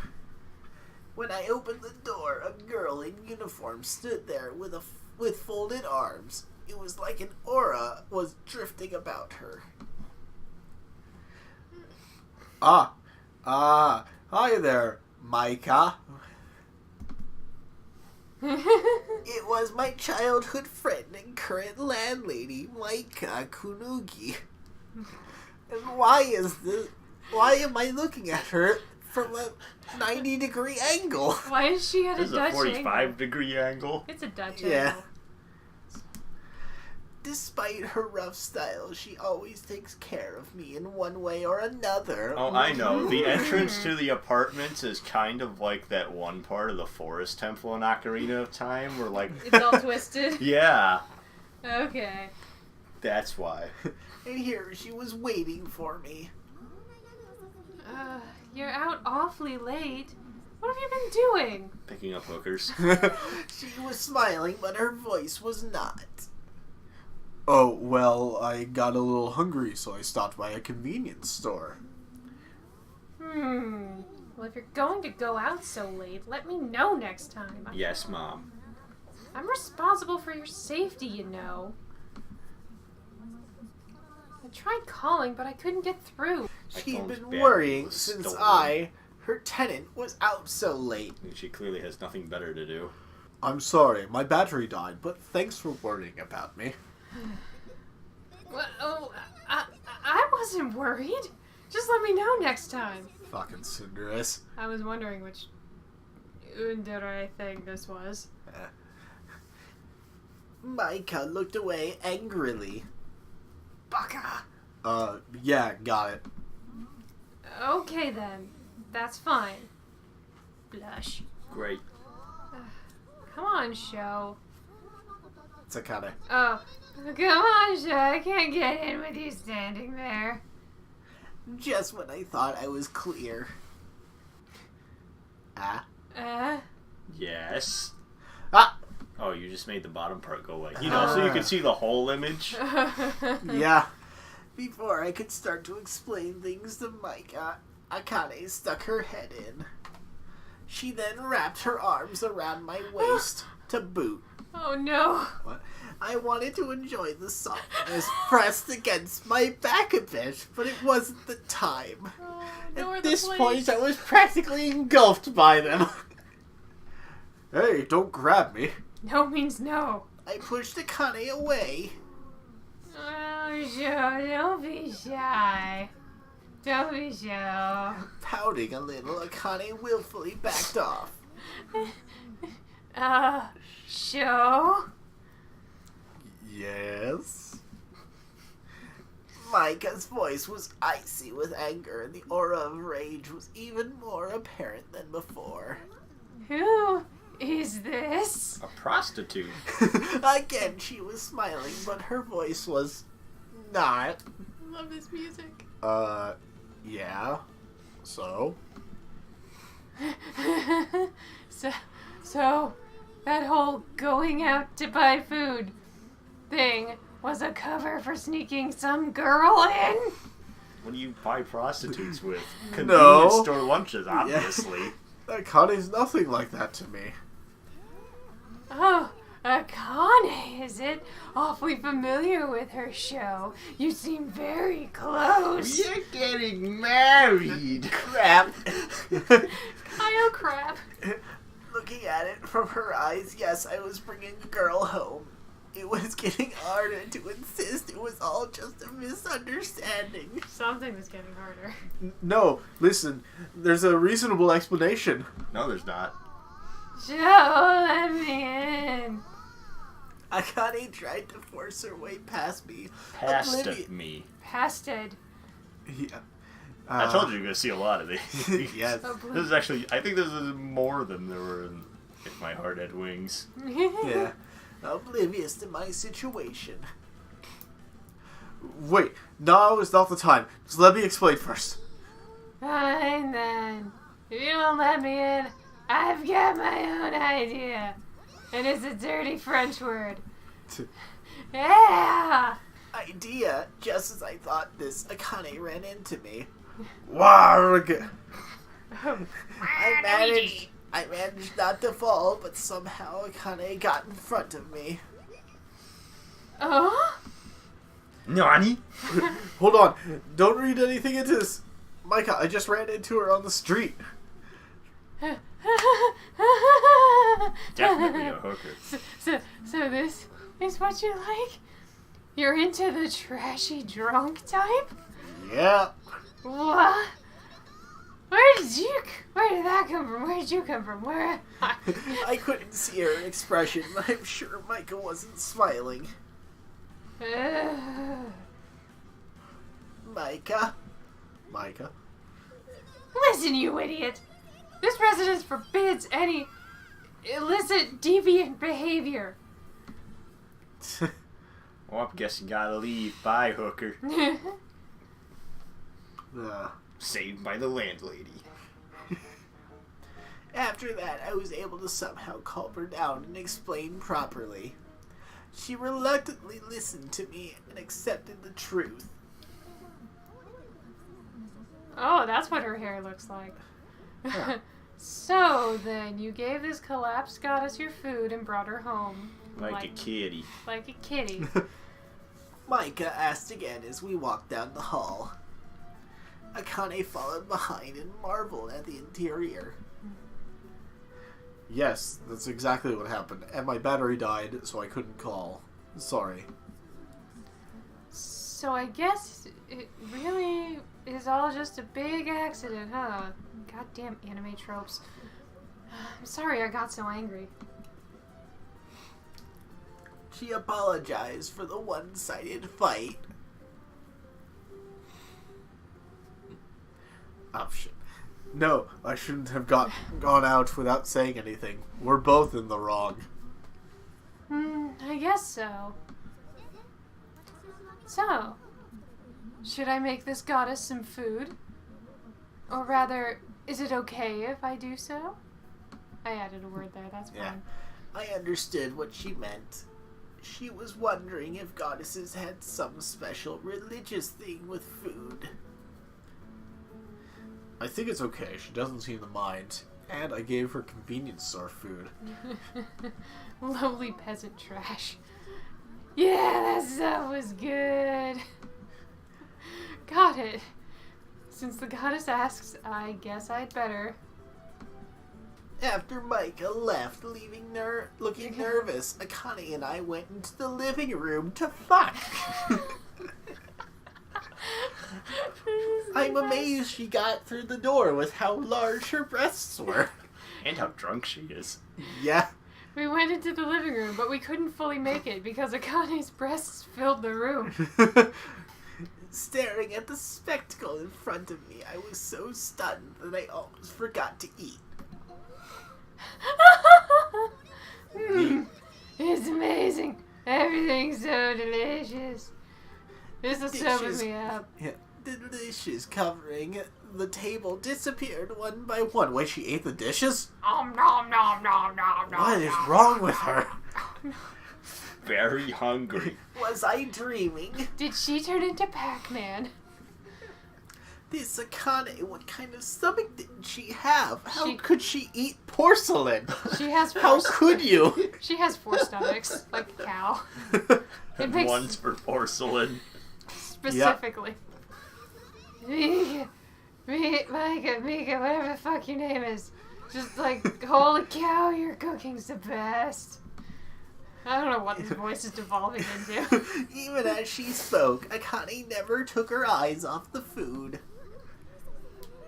[SPEAKER 1] When I opened the door, a girl in uniform stood there with folded arms. It was like an aura was drifting about her. Hi there, Maika. It was my childhood friend and current landlady, Maika Kunugi. And why am I looking at her from a 90-degree angle?
[SPEAKER 2] Why is she at a
[SPEAKER 3] This is
[SPEAKER 2] Dutch
[SPEAKER 3] a 45-degree angle.
[SPEAKER 2] It's a Dutch
[SPEAKER 1] Yeah.
[SPEAKER 2] angle.
[SPEAKER 1] Despite her rough style, she always takes care of me in one way or another.
[SPEAKER 3] Oh, I know. The entrance to the apartments is kind of like that one part of the Forest Temple in Ocarina of Time where, like...
[SPEAKER 2] It's all twisted.
[SPEAKER 3] Yeah.
[SPEAKER 2] Okay.
[SPEAKER 3] That's why.
[SPEAKER 1] And here she was waiting for me.
[SPEAKER 2] You're out awfully late. What have you been doing?
[SPEAKER 3] Picking up hookers.
[SPEAKER 1] She was smiling, but her voice was not. Oh, well, I got a little hungry, so I stopped by a convenience store.
[SPEAKER 2] Well, if you're going to go out so late, let me know next time.
[SPEAKER 3] Yes, Mom.
[SPEAKER 2] I'm responsible for your safety, you know. I tried calling, but I couldn't get through.
[SPEAKER 1] She'd
[SPEAKER 3] phone's
[SPEAKER 1] been
[SPEAKER 3] battery
[SPEAKER 1] worrying
[SPEAKER 3] was
[SPEAKER 1] since
[SPEAKER 3] stolen.
[SPEAKER 1] her tenant, was out so late.
[SPEAKER 3] She clearly has nothing better to do.
[SPEAKER 1] I'm sorry, my battery died, but thanks for worrying about me.
[SPEAKER 2] Well, I wasn't worried. Just let me know next time.
[SPEAKER 1] Fucking Cinderus.
[SPEAKER 2] I was wondering which Underi thing this was.
[SPEAKER 1] Maika looked away angrily. Baka! Yeah, got it.
[SPEAKER 2] Okay then. That's fine. Blush.
[SPEAKER 3] Great.
[SPEAKER 2] Come on, show.
[SPEAKER 1] It's Akane.
[SPEAKER 2] Oh, come on, show. I can't get in with you standing there.
[SPEAKER 1] Just when I thought I was clear.
[SPEAKER 3] Yes.
[SPEAKER 1] Ah!
[SPEAKER 3] Oh, you just made the bottom part go away. You know, so you can see the whole image.
[SPEAKER 1] Yeah. Before I could start to explain things to Maika, Akane stuck her head in. She then wrapped her arms around my waist to boot.
[SPEAKER 2] Oh no.
[SPEAKER 1] What? I wanted to enjoy the softness pressed against my back a bit, but it wasn't the time.
[SPEAKER 2] Oh, nor
[SPEAKER 1] At
[SPEAKER 2] the
[SPEAKER 1] this
[SPEAKER 2] place.
[SPEAKER 1] point, I was practically engulfed by them. Hey, don't grab me.
[SPEAKER 2] No means no.
[SPEAKER 1] I pushed Akane away.
[SPEAKER 2] Oh, show, don't be shy. Don't be shy.
[SPEAKER 1] Pouting a little, Akane willfully backed off.
[SPEAKER 2] Show?
[SPEAKER 1] Yes? Maika's voice was icy with anger, and the aura of rage was even more apparent than before.
[SPEAKER 2] Who is this?
[SPEAKER 3] A prostitute.
[SPEAKER 1] Again, she was smiling, but her voice was not.
[SPEAKER 2] I love this music.
[SPEAKER 1] Yeah. So?
[SPEAKER 2] So, that whole going out to buy food thing was a cover for sneaking some girl in?
[SPEAKER 3] What do you buy prostitutes with?
[SPEAKER 1] No.
[SPEAKER 3] Convenience store lunches, obviously.
[SPEAKER 1] Akane's nothing like that to me.
[SPEAKER 2] Oh, Akane, is it? Awfully familiar with her show. You seem very close.
[SPEAKER 3] We're getting married.
[SPEAKER 1] Crap.
[SPEAKER 2] Kyle crap.
[SPEAKER 1] Looking at it from her eyes, yes, I was bringing a girl home. It was getting harder to insist it was all just a misunderstanding.
[SPEAKER 2] Something was getting harder.
[SPEAKER 1] No, listen, there's a reasonable explanation.
[SPEAKER 3] No, there's not.
[SPEAKER 2] Joe, let me in.
[SPEAKER 1] Akane tried to force her way past me.
[SPEAKER 3] Past me.
[SPEAKER 2] Pasted.
[SPEAKER 1] Yeah.
[SPEAKER 3] I told you you're going to see a lot of these.
[SPEAKER 1] Yes.
[SPEAKER 3] This is actually, I think this is more than there were in If My Heart Had Wings.
[SPEAKER 1] Yeah. Oblivious to my situation. Wait, now is not the time. Just let me explain first.
[SPEAKER 2] Fine then. If you don't let me in, I've got my own idea. And it's a dirty French word. Yeah!
[SPEAKER 1] Idea, just as I thought this, Akane ran into me. Warg! I managed not to fall, but somehow Akane got in front of me.
[SPEAKER 2] Oh?
[SPEAKER 3] Nani?
[SPEAKER 1] Hold on, don't read anything into this. Micah, I just ran into her on the street.
[SPEAKER 3] Definitely a hooker.
[SPEAKER 2] So this is what you like? You're into the trashy drunk type?
[SPEAKER 1] Yeah.
[SPEAKER 2] What? Where did that come from? Where did you come from? Where?
[SPEAKER 1] I couldn't see her expression, but I'm sure Micah wasn't smiling. Micah?
[SPEAKER 2] Listen, you idiot! This residence forbids any illicit, deviant behavior.
[SPEAKER 3] Well, I guess you gotta leave. Bye, hooker. Saved by the landlady.
[SPEAKER 1] After that, I was able to somehow calm her down and explain properly. She reluctantly listened to me and accepted the truth.
[SPEAKER 2] Oh, that's what her hair looks like.
[SPEAKER 1] Huh.
[SPEAKER 2] So, then, you gave this collapsed goddess your food and brought her home.
[SPEAKER 3] Like a kitty.
[SPEAKER 2] Like a kitty.
[SPEAKER 1] Micah asked again as we walked down the hall. Akane followed behind and marveled at the interior. Yes, that's exactly what happened. And my battery died, so I couldn't call. Sorry.
[SPEAKER 2] So I guess it really is all just a big accident, huh? Goddamn anime tropes. I'm sorry I got so angry.
[SPEAKER 1] She apologized for the one-sided fight. Oh, shit. No, I shouldn't have gone out without saying anything. We're both in the wrong.
[SPEAKER 2] I guess so. So, should I make this goddess some food? Or rather, is it okay if I do so? I added a word there, that's fine.
[SPEAKER 1] Yeah, I understood what she meant. She was wondering if goddesses had some special religious thing with food. I think it's okay. She doesn't seem to mind. And I gave her convenience store food.
[SPEAKER 2] Lowly peasant trash. Yeah, that stuff was good. Got it. Since the goddess asks, I guess I'd better.
[SPEAKER 1] After Micah left, looking nervous, Akane and I went into the living room to fuck. I'm amazed she got through the door with how large her breasts were.
[SPEAKER 3] And how drunk she is.
[SPEAKER 1] Yeah.
[SPEAKER 2] We went into the living room, but we couldn't fully make it because Akane's breasts filled the room.
[SPEAKER 1] Staring at the spectacle in front of me, I was so stunned that I almost forgot to eat.
[SPEAKER 2] It's amazing. Everything's so delicious. This will sober me up.
[SPEAKER 1] Yeah, the dishes covering the table disappeared one by one. Wait, she ate the dishes?
[SPEAKER 2] Nom nom nom nom nom nom.
[SPEAKER 1] What is wrong with her?
[SPEAKER 3] Very hungry.
[SPEAKER 1] Was I dreaming?
[SPEAKER 2] Did she turn into Pac-Man?
[SPEAKER 1] This Akane, what kind of stomach didn't she have? How could she eat porcelain?
[SPEAKER 2] She has
[SPEAKER 1] How could you?
[SPEAKER 2] She has 4 stomachs, like a cow.
[SPEAKER 3] And one's for porcelain.
[SPEAKER 2] Specifically. Mika, whatever the fuck your name is. Just like, holy cow, your cooking's the best. I don't know what this voice is devolving into.
[SPEAKER 1] Even as she spoke, Akane never took her eyes off the food.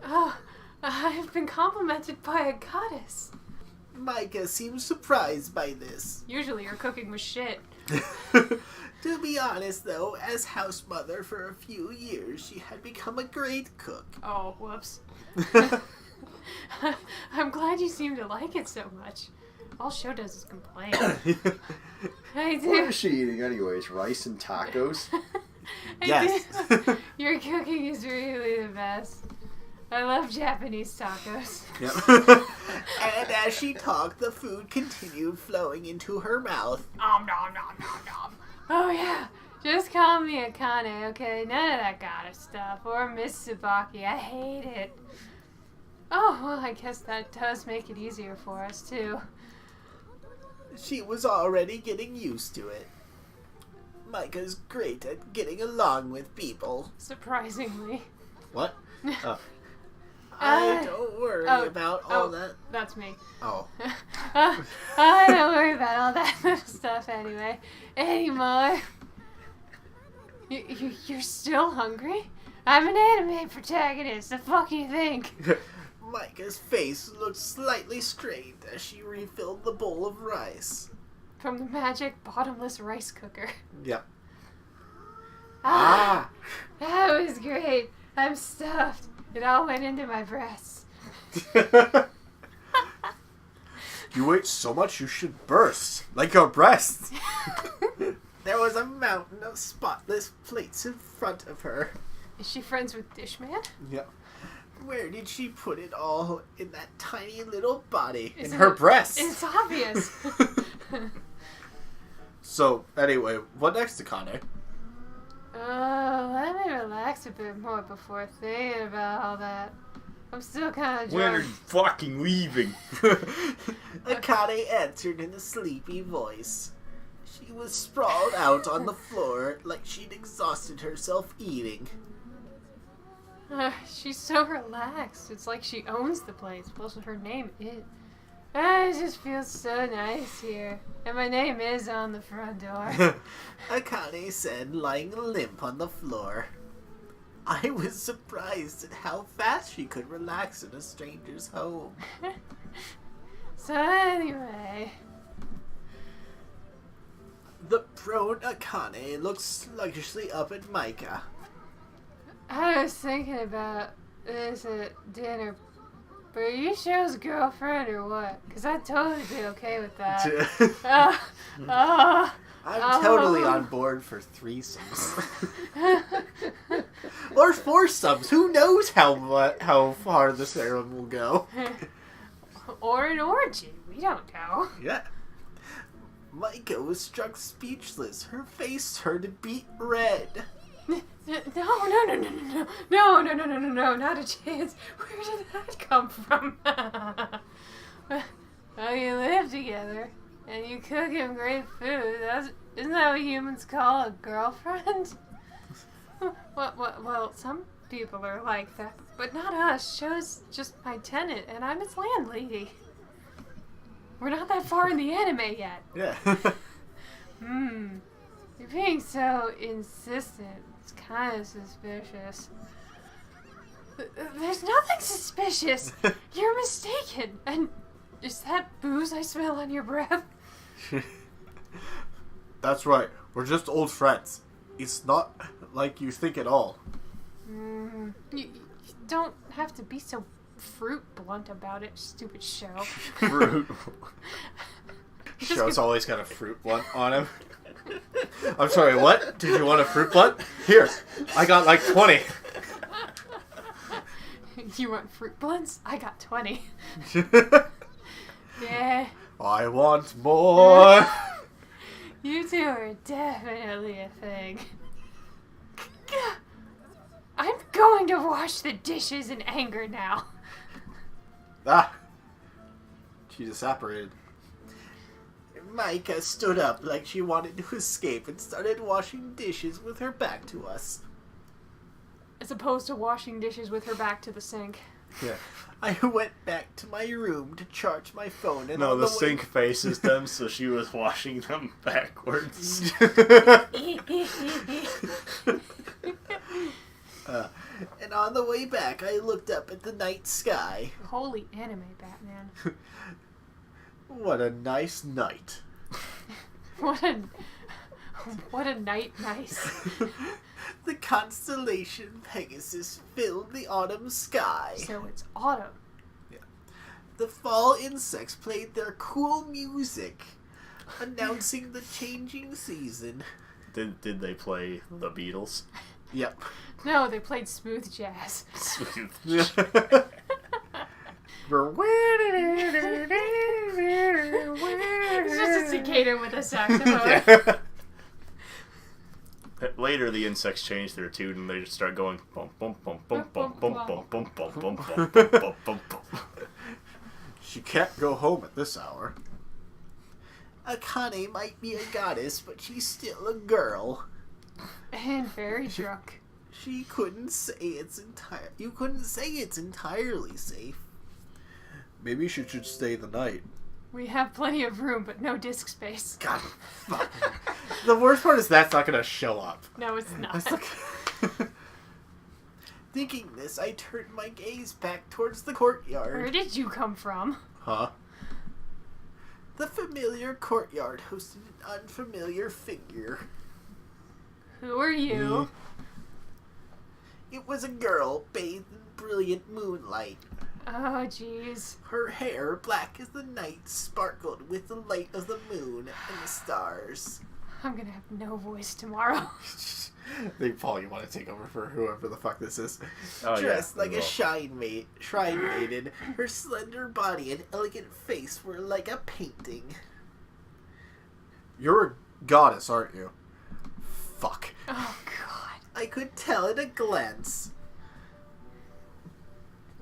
[SPEAKER 2] Oh, I've been complimented by a goddess.
[SPEAKER 1] Micah seems surprised by this.
[SPEAKER 2] Usually your cooking was shit.
[SPEAKER 1] To be honest, though, as house mother for a few years, she had become a great cook.
[SPEAKER 2] Oh, whoops. I'm glad you seem to like it so much. All Sho does is complain. I do.
[SPEAKER 4] What is she eating anyways? Rice and tacos?
[SPEAKER 1] Yes.
[SPEAKER 2] Your cooking is really the best. I love Japanese tacos.
[SPEAKER 1] Yep. And as she talked, the food continued flowing into her mouth.
[SPEAKER 2] Nom nom nom nom nom. Oh yeah, just call me Akane, okay? None of that goddess stuff. Or Miss Tsubaki. I hate it. Oh, well, I guess that does make it easier for us, too.
[SPEAKER 1] She was already getting used to it. Micah's great at getting along with people.
[SPEAKER 2] Surprisingly.
[SPEAKER 1] What? I don't worry about all that.
[SPEAKER 2] That's me.
[SPEAKER 1] Oh.
[SPEAKER 2] I don't worry about all that stuff anyway. Anymore. You're still hungry? I'm an anime protagonist. The fuck do you think?
[SPEAKER 1] Micah's face looked slightly strained as she refilled the bowl of rice.
[SPEAKER 2] From the magic bottomless rice cooker.
[SPEAKER 1] Yep.
[SPEAKER 2] Ah! That was great. I'm stuffed. It all went into my breasts.
[SPEAKER 1] You ate so much you should burst, like your breasts. There was a mountain of spotless plates in front of her.
[SPEAKER 2] Is she friends with Dishman?
[SPEAKER 1] Yep. Where did she put it all in that tiny little body?
[SPEAKER 2] Isn't
[SPEAKER 1] in her
[SPEAKER 2] it-
[SPEAKER 1] breasts.
[SPEAKER 2] It's obvious.
[SPEAKER 1] So, anyway, what next, Akane?
[SPEAKER 2] Oh, let me relax a bit more before thinking about all that. I'm still kind of
[SPEAKER 3] When are
[SPEAKER 2] drunk.
[SPEAKER 3] you fucking leaving?
[SPEAKER 1] Akane answered in a sleepy voice. She was sprawled out on the floor like she'd exhausted herself eating.
[SPEAKER 2] She's so relaxed. It's like she owns the place. Plus, her name is. It just feels so nice here. And my name is on the front door.
[SPEAKER 1] Akane said, lying limp on the floor. I was surprised at how fast she could relax in a stranger's home.
[SPEAKER 2] So anyway.
[SPEAKER 1] The prone Akane looked sluggishly up at Micah.
[SPEAKER 2] I was thinking about this at dinner. But are you Sho's girlfriend or what? Because I'd totally be okay with that.
[SPEAKER 1] I'm totally on board for threesomes. Or foursomes. Who knows how far the serum will go.
[SPEAKER 2] Or an orgy. We don't know.
[SPEAKER 1] Yeah. Micah was struck speechless. Her face turned beet red.
[SPEAKER 2] No, not a chance. Where did that come from? Well, you live together, and you cook him great food. Isn't that what humans call a girlfriend? Well, some people are like that, but not us. Sho's just my tenant, and I'm its landlady. We're not that far in the anime yet.
[SPEAKER 1] Yeah.
[SPEAKER 2] You're being so insistent. It's kind of suspicious. There's nothing suspicious. You're mistaken. And is that booze I smell on your breath?
[SPEAKER 1] That's right. We're just old friends. It's not like you think at all.
[SPEAKER 2] You don't have to be so fruit blunt about it, stupid Sho.
[SPEAKER 1] Fruit.
[SPEAKER 2] Just
[SPEAKER 1] Sho's always got a fruit blunt on him. I'm sorry, what? Did you want a fruit blunt? Here, I got like 20.
[SPEAKER 2] You want fruit blunts? I got 20. Yeah.
[SPEAKER 1] I want more.
[SPEAKER 2] You two are definitely a thing. I'm going to wash the dishes in anger now.
[SPEAKER 1] Ah! She disapparated. Micah stood up like she wanted to escape and started washing dishes with her back to us.
[SPEAKER 2] As opposed to washing dishes with her back to the sink.
[SPEAKER 1] Yeah. I went back to my room to charge my phone and
[SPEAKER 3] No,
[SPEAKER 1] on
[SPEAKER 3] the
[SPEAKER 1] way...
[SPEAKER 3] sink faces them, so she was washing them backwards.
[SPEAKER 1] And on the way back, I looked up at the night sky.
[SPEAKER 2] Holy anime, Batman.
[SPEAKER 1] What a nice night.
[SPEAKER 2] What a night nice.
[SPEAKER 1] The constellation Pegasus filled the autumn sky.
[SPEAKER 2] So it's autumn.
[SPEAKER 1] The fall insects played their cool music, announcing the changing season.
[SPEAKER 3] Did they play the Beatles?
[SPEAKER 1] Yep.
[SPEAKER 2] No, they played smooth jazz.
[SPEAKER 1] It's
[SPEAKER 2] It's just a cicada with a saxophone.
[SPEAKER 1] Yeah.
[SPEAKER 3] Later, the insects change their tune and they just start going bum bum bum bum bum bum bum bum bum bum bum bum bum bum.
[SPEAKER 1] She can't go home at this hour. Akane might be a goddess, but she's still a girl.
[SPEAKER 2] And very drunk.
[SPEAKER 1] She couldn't say you couldn't say it's entirely safe. Maybe she should stay the night.
[SPEAKER 2] We have plenty of room, but no disk space.
[SPEAKER 1] God, fuck. The worst part is that's not gonna show up.
[SPEAKER 2] No, it's not.
[SPEAKER 1] That's not... Thinking this, I turned my gaze back towards the courtyard.
[SPEAKER 2] Where did you come from?
[SPEAKER 1] Huh? The familiar courtyard hosted an unfamiliar figure.
[SPEAKER 2] Who are you?
[SPEAKER 1] It was a girl bathed in brilliant moonlight.
[SPEAKER 2] Oh, jeez.
[SPEAKER 1] Her hair, black as the night, sparkled with the light of the moon and the stars.
[SPEAKER 2] I'm gonna have no voice tomorrow.
[SPEAKER 1] Paul, you want to take over for whoever the fuck this is?
[SPEAKER 3] Oh,
[SPEAKER 1] Dressed
[SPEAKER 3] yeah,
[SPEAKER 1] like a shrine maiden, her slender body and elegant face were like a painting. You're a goddess, aren't you? Fuck.
[SPEAKER 2] Oh, God.
[SPEAKER 1] I could tell at a glance.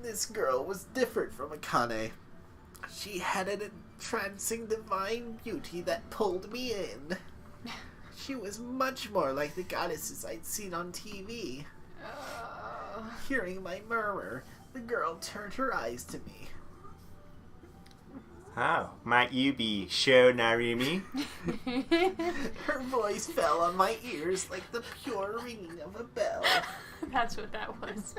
[SPEAKER 1] This girl was different from Akane. She had an entrancing divine beauty that pulled me in. She was much more like the goddesses I'd seen on TV. Hearing my murmur, the girl turned her eyes to me.
[SPEAKER 3] Oh, might you be Sho Narumi?
[SPEAKER 1] Her voice fell on my ears like the pure ringing of a bell.
[SPEAKER 2] That's what that was.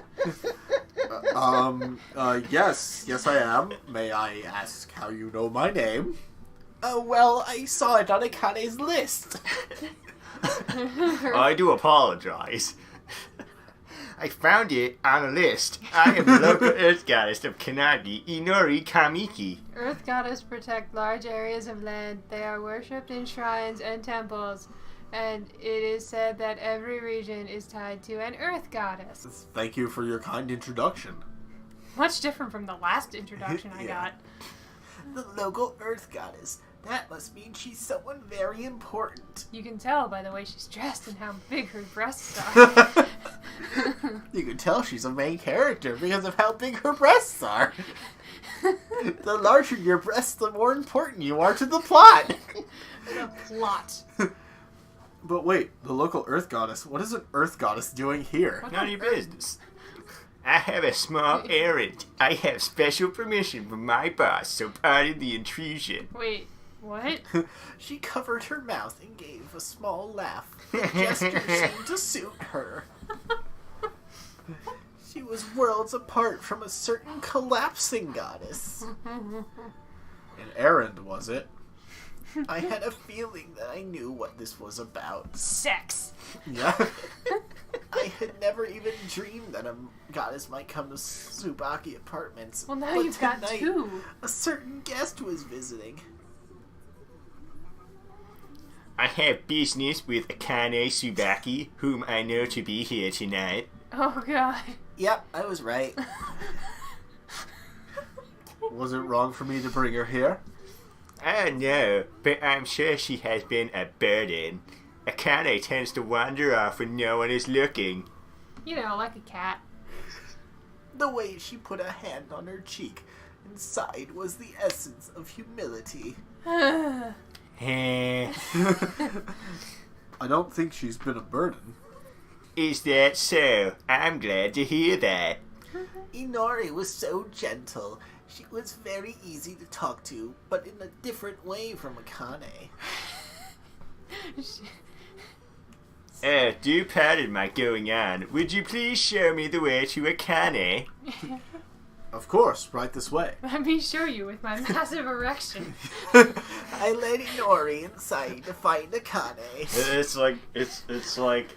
[SPEAKER 1] Yes I am. May I ask how you know my name? Well, I saw it on Akane's list.
[SPEAKER 3] I do apologize. I found it on a list. I am the local earth goddess of Kanagi, Inori Kamiki.
[SPEAKER 2] Earth goddess protect large areas of land. They are worshipped in shrines and temples. And it is said that every region is tied to an earth goddess.
[SPEAKER 1] Thank you for your kind introduction.
[SPEAKER 2] Much different from the last introduction I
[SPEAKER 1] Yeah.
[SPEAKER 2] got.
[SPEAKER 1] The local earth goddess. That must mean she's someone very important.
[SPEAKER 2] You can tell by the way she's dressed and how big her breasts are.
[SPEAKER 1] You can tell she's a main character because of how big her breasts are. The larger your breasts, the more important you are to the plot.
[SPEAKER 2] The plot.
[SPEAKER 1] But wait, the local earth goddess, what is an earth goddess doing here?
[SPEAKER 3] None of your business. I have a small errand. I have special permission from my boss, so pardon the intrusion.
[SPEAKER 2] Wait, what?
[SPEAKER 1] She covered her mouth and gave a small laugh. The gesture seemed to suit her. She was worlds apart from a certain collapsing goddess. An errand, was it? I had a feeling that I knew what this was about.
[SPEAKER 2] Sex.
[SPEAKER 1] Yeah. I had never even dreamed that a goddess might come to Tsubaki Apartments.
[SPEAKER 2] Well, now
[SPEAKER 1] but
[SPEAKER 2] you've got
[SPEAKER 1] tonight,
[SPEAKER 2] two.
[SPEAKER 1] A certain guest was visiting.
[SPEAKER 3] I have business with Akane Tsubaki, whom I know to be here tonight.
[SPEAKER 2] Oh, God.
[SPEAKER 1] Yep, I was right. Was it wrong for me to bring her here?
[SPEAKER 3] Oh no, but I'm sure she has been a burden. Akane tends to wander off when no one is looking.
[SPEAKER 2] You know, like a cat.
[SPEAKER 1] The way she put a hand on her cheek and sighed was the essence of humility.
[SPEAKER 3] Heh.
[SPEAKER 1] I don't think she's been a burden.
[SPEAKER 3] Is that so? I'm glad to hear that.
[SPEAKER 1] Inori was so gentle. She was very easy to talk to, but in a different way from Akane.
[SPEAKER 3] Do pardon my going on. Would you please show me the way to Akane?
[SPEAKER 1] Of course, right this way.
[SPEAKER 2] Let me show you with my massive erection.
[SPEAKER 1] I led Inori inside to find Akane.
[SPEAKER 4] It's like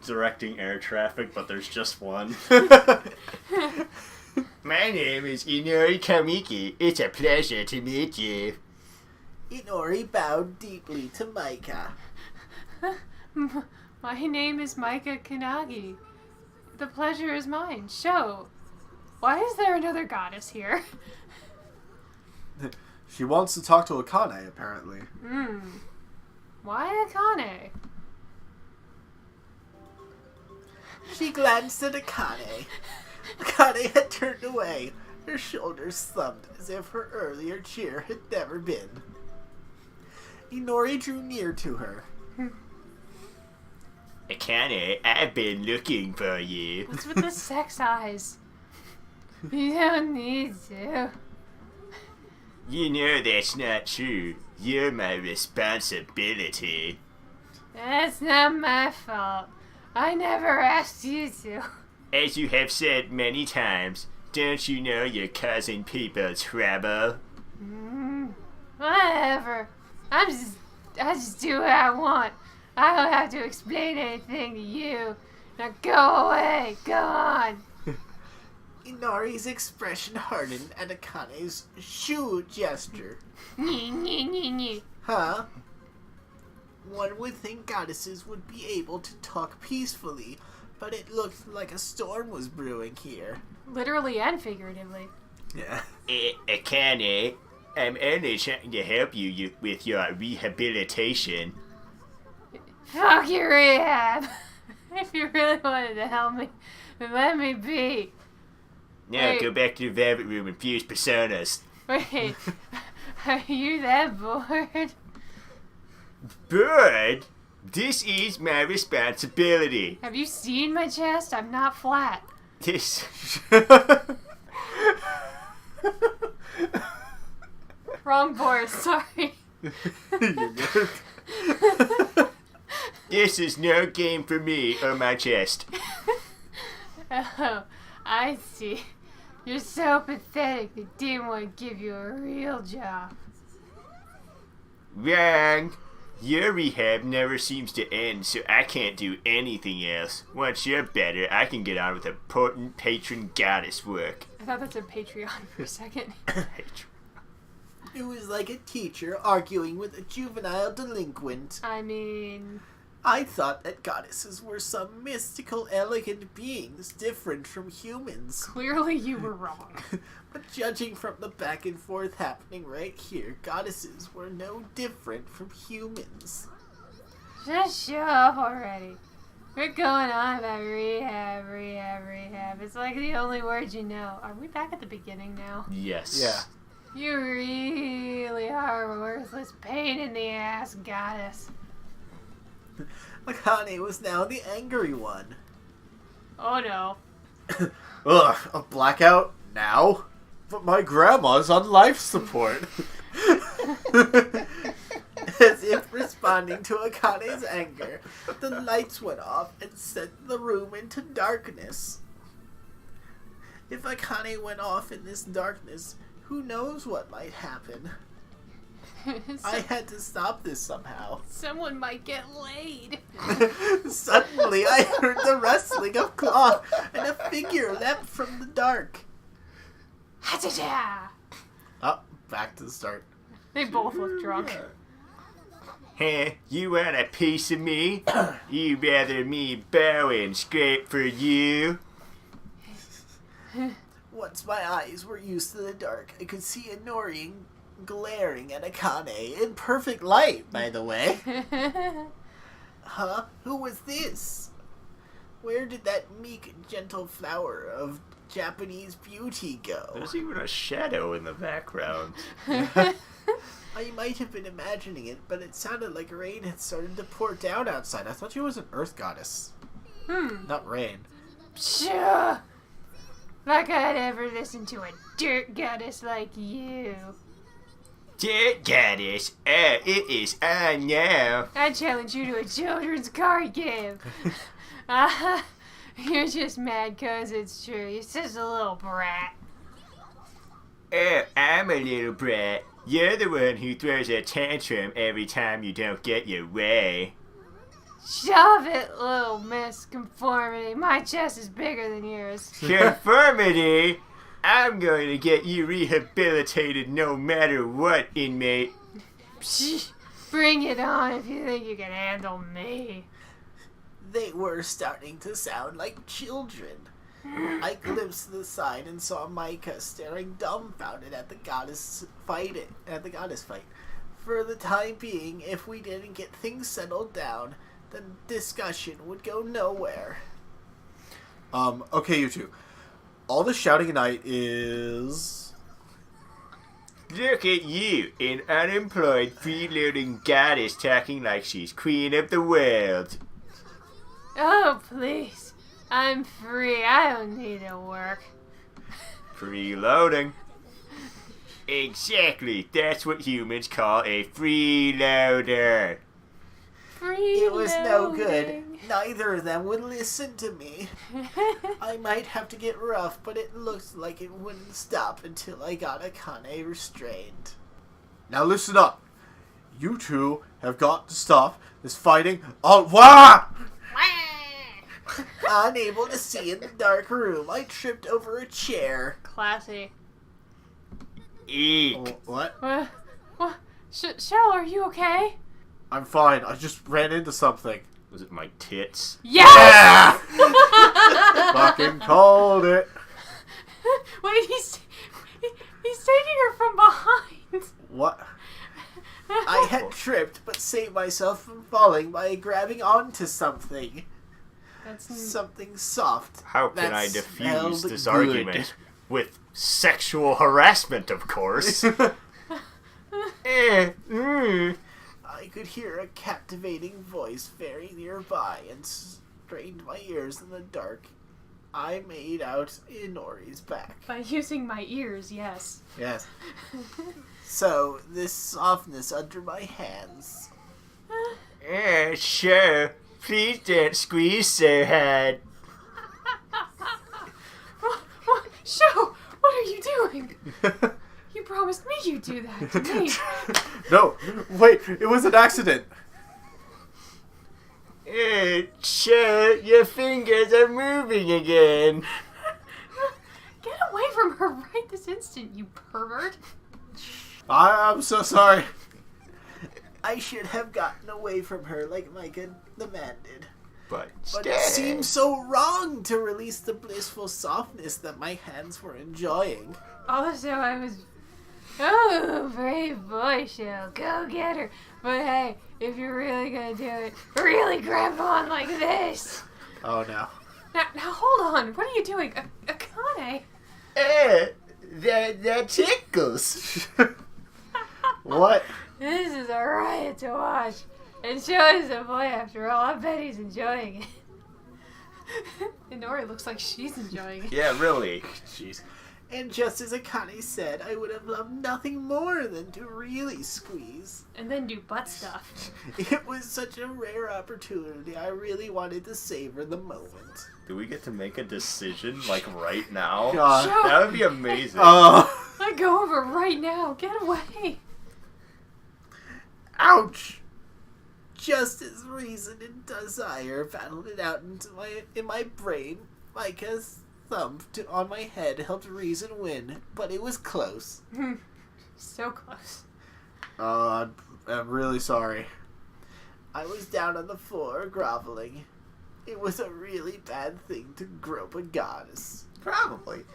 [SPEAKER 4] directing air traffic, but there's just one.
[SPEAKER 3] My name is Inori Kamiki. It's a pleasure to meet you.
[SPEAKER 1] Inori bowed deeply to Maika.
[SPEAKER 2] My name is Maika Kanagi. The pleasure is mine. Show. Why is there another goddess here?
[SPEAKER 1] She wants to talk to Akane, apparently.
[SPEAKER 2] Why Akane?
[SPEAKER 1] She glanced at Akane. Akane had turned away. Her shoulders slumped as if her earlier cheer had never been. Inori drew near to her.
[SPEAKER 3] Akane, I've been looking for you.
[SPEAKER 2] What's with the sex eyes? You don't need to.
[SPEAKER 3] You know that's not true. You're my responsibility.
[SPEAKER 2] That's not my fault. I never asked you to.
[SPEAKER 3] As you have said many times, don't you know you're causing people trouble?
[SPEAKER 2] Whatever. I just do what I want. I don't have to explain anything to you. Now go away. Go on.
[SPEAKER 1] Inori's expression hardened at Akane's shoe gesture. Huh? One would think goddesses would be able to talk peacefully, but it looked like a storm was brewing here.
[SPEAKER 2] Literally and figuratively.
[SPEAKER 1] Yeah.
[SPEAKER 3] Akane, I'm only trying to help you with your rehabilitation.
[SPEAKER 2] Fuck your rehab. If you really wanted to help me, then let me be.
[SPEAKER 3] Now
[SPEAKER 2] Wait.
[SPEAKER 3] go back to the velvet room and fuse personas.
[SPEAKER 2] Wait, are you that bored?
[SPEAKER 3] Bird, this is my responsibility.
[SPEAKER 2] Have you seen my chest? I'm not flat.
[SPEAKER 3] This...
[SPEAKER 2] Wrong board, sorry.
[SPEAKER 1] You're good.
[SPEAKER 3] This is no game for me or my chest.
[SPEAKER 2] Oh, I see. You're so pathetic they didn't want to give you a real job.
[SPEAKER 3] Wrong. Your rehab never seems to end, so I can't do anything else. Once you're better, I can get on with important patron goddess work.
[SPEAKER 2] I thought that said Patreon for a second.
[SPEAKER 1] It was like a teacher arguing with a juvenile delinquent.
[SPEAKER 2] I mean...
[SPEAKER 1] I thought that goddesses were some mystical, elegant beings different from humans.
[SPEAKER 2] Clearly you were wrong.
[SPEAKER 1] But judging from the back and forth happening right here, goddesses were no different from humans.
[SPEAKER 2] Just shut up already. We're going on about rehab. It's like the only word you know. Are we back at the beginning now?
[SPEAKER 3] Yes.
[SPEAKER 1] Yeah.
[SPEAKER 2] You really are a worthless pain in the ass goddess.
[SPEAKER 1] Akane was now the angry one.
[SPEAKER 2] Oh no.
[SPEAKER 1] Ugh, a blackout now? But my grandma's on life support. As if responding to Akane's anger, the lights went off and sent the room into darkness. If Akane went off in this darkness, who knows what might happen? I had to stop this somehow.
[SPEAKER 2] Someone might get laid.
[SPEAKER 1] Suddenly, I heard the rustling of cloth, and a figure leapt from the dark.
[SPEAKER 2] Ha-cha-cha!
[SPEAKER 1] Oh, back to the start.
[SPEAKER 2] They both look drunk.
[SPEAKER 3] Hey, you want a piece of me? You rather me bow and scrape for you?
[SPEAKER 1] Once my eyes were used to the dark, I could see Inori glaring at Akane in perfect light, by the way. Huh? Who was this? Where did that meek, gentle flower of Japanese beauty go?
[SPEAKER 3] There's even a shadow in the background.
[SPEAKER 1] I might have been imagining it, but it sounded like rain had started to pour down outside. I thought she was an earth goddess. Not rain.
[SPEAKER 2] Sure. Like I'd ever listen to a dirt goddess like you.
[SPEAKER 3] Dirt goddess, it is on now.
[SPEAKER 2] I challenge you to a children's card game. You're just mad 'cause it's true. You're such a little brat.
[SPEAKER 3] I'm a little brat. You're the one who throws a tantrum every time you don't get your way.
[SPEAKER 2] Shove it, little Miss Conformity. My chest is bigger than yours.
[SPEAKER 3] Conformity? I'm going to get you rehabilitated no matter what, inmate.
[SPEAKER 2] Psh, bring it on if you think you can handle me.
[SPEAKER 1] They were starting to sound like children. I glimpsed the sign and saw Micah staring dumbfounded at the goddess fight. For the time being, if we didn't get things settled down, the discussion would go nowhere.
[SPEAKER 5] Okay, you two. All the shouting tonight is...
[SPEAKER 3] Look at you, an unemployed, freeloading goddess talking like she's queen of the world.
[SPEAKER 2] Oh, please. I'm free. I don't need to work.
[SPEAKER 3] Freeloading. Exactly. That's what humans call a freeloader.
[SPEAKER 1] It was no good. Neither of them would listen to me. I might have to get rough, but it looked like it wouldn't stop until I got Akane restrained.
[SPEAKER 5] Now listen up. You two have got to stop this fighting. Oh, wah!
[SPEAKER 1] Unable to see in the dark room, I tripped over a chair.
[SPEAKER 2] Classy.
[SPEAKER 3] Eek.
[SPEAKER 5] What?
[SPEAKER 2] What? Shell, are you okay?
[SPEAKER 5] I'm fine. I just ran into something.
[SPEAKER 3] Was it my tits?
[SPEAKER 2] Yes!
[SPEAKER 5] Fucking called it.
[SPEAKER 2] Wait, he's taking her from behind.
[SPEAKER 5] What?
[SPEAKER 1] I had tripped, but saved myself from falling by grabbing onto something.
[SPEAKER 2] That's
[SPEAKER 1] Something soft.
[SPEAKER 3] How can
[SPEAKER 1] that
[SPEAKER 3] I diffuse
[SPEAKER 1] smelled
[SPEAKER 3] this
[SPEAKER 1] good.
[SPEAKER 3] argument? With sexual harassment, of course.
[SPEAKER 1] I could hear a captivating voice very nearby and strained my ears in the dark. I made out Inori's back.
[SPEAKER 2] by using my ears, yes.
[SPEAKER 5] Yes.
[SPEAKER 1] So, this softness under my hands.
[SPEAKER 3] Sure. Please don't squeeze so hard.
[SPEAKER 2] Show, what are you doing? You promised me you'd do that to me.
[SPEAKER 5] No, wait, it was an accident.
[SPEAKER 3] Sure, your fingers are moving again.
[SPEAKER 2] Get away from her right this instant, you pervert.
[SPEAKER 5] I'm so sorry.
[SPEAKER 1] I should have gotten away from her like Micah demanded.
[SPEAKER 3] But
[SPEAKER 1] it seemed so wrong to release the blissful softness that my hands were enjoying.
[SPEAKER 2] Also, I was... Oh, brave boy, Shell. Go get her. But hey, if you're really gonna do it, really grab on like this.
[SPEAKER 5] Oh no.
[SPEAKER 2] Now hold on. What are you doing? Akane?
[SPEAKER 3] That tickles.
[SPEAKER 5] What?
[SPEAKER 2] This is a riot to watch. And Show is a boy after all. I bet he's enjoying it. And Nori looks like she's enjoying it.
[SPEAKER 3] Yeah, really.
[SPEAKER 5] Jeez.
[SPEAKER 1] And just as Akane said, I would have loved nothing more than to really squeeze.
[SPEAKER 2] And then do butt stuff.
[SPEAKER 1] It was such a rare opportunity. I really wanted to savor the moment.
[SPEAKER 4] Do we get to make a decision, like, right now?
[SPEAKER 5] God.
[SPEAKER 2] Show!
[SPEAKER 4] That would be amazing.
[SPEAKER 2] I go over right now. Get away.
[SPEAKER 1] Ouch! Just as reason and desire battled it out in my brain, Micah's thumb on my head helped reason win, but it was close.
[SPEAKER 2] So close.
[SPEAKER 5] I'm really sorry.
[SPEAKER 1] I was down on the floor, groveling. It was a really bad thing to grope a goddess.
[SPEAKER 3] Probably.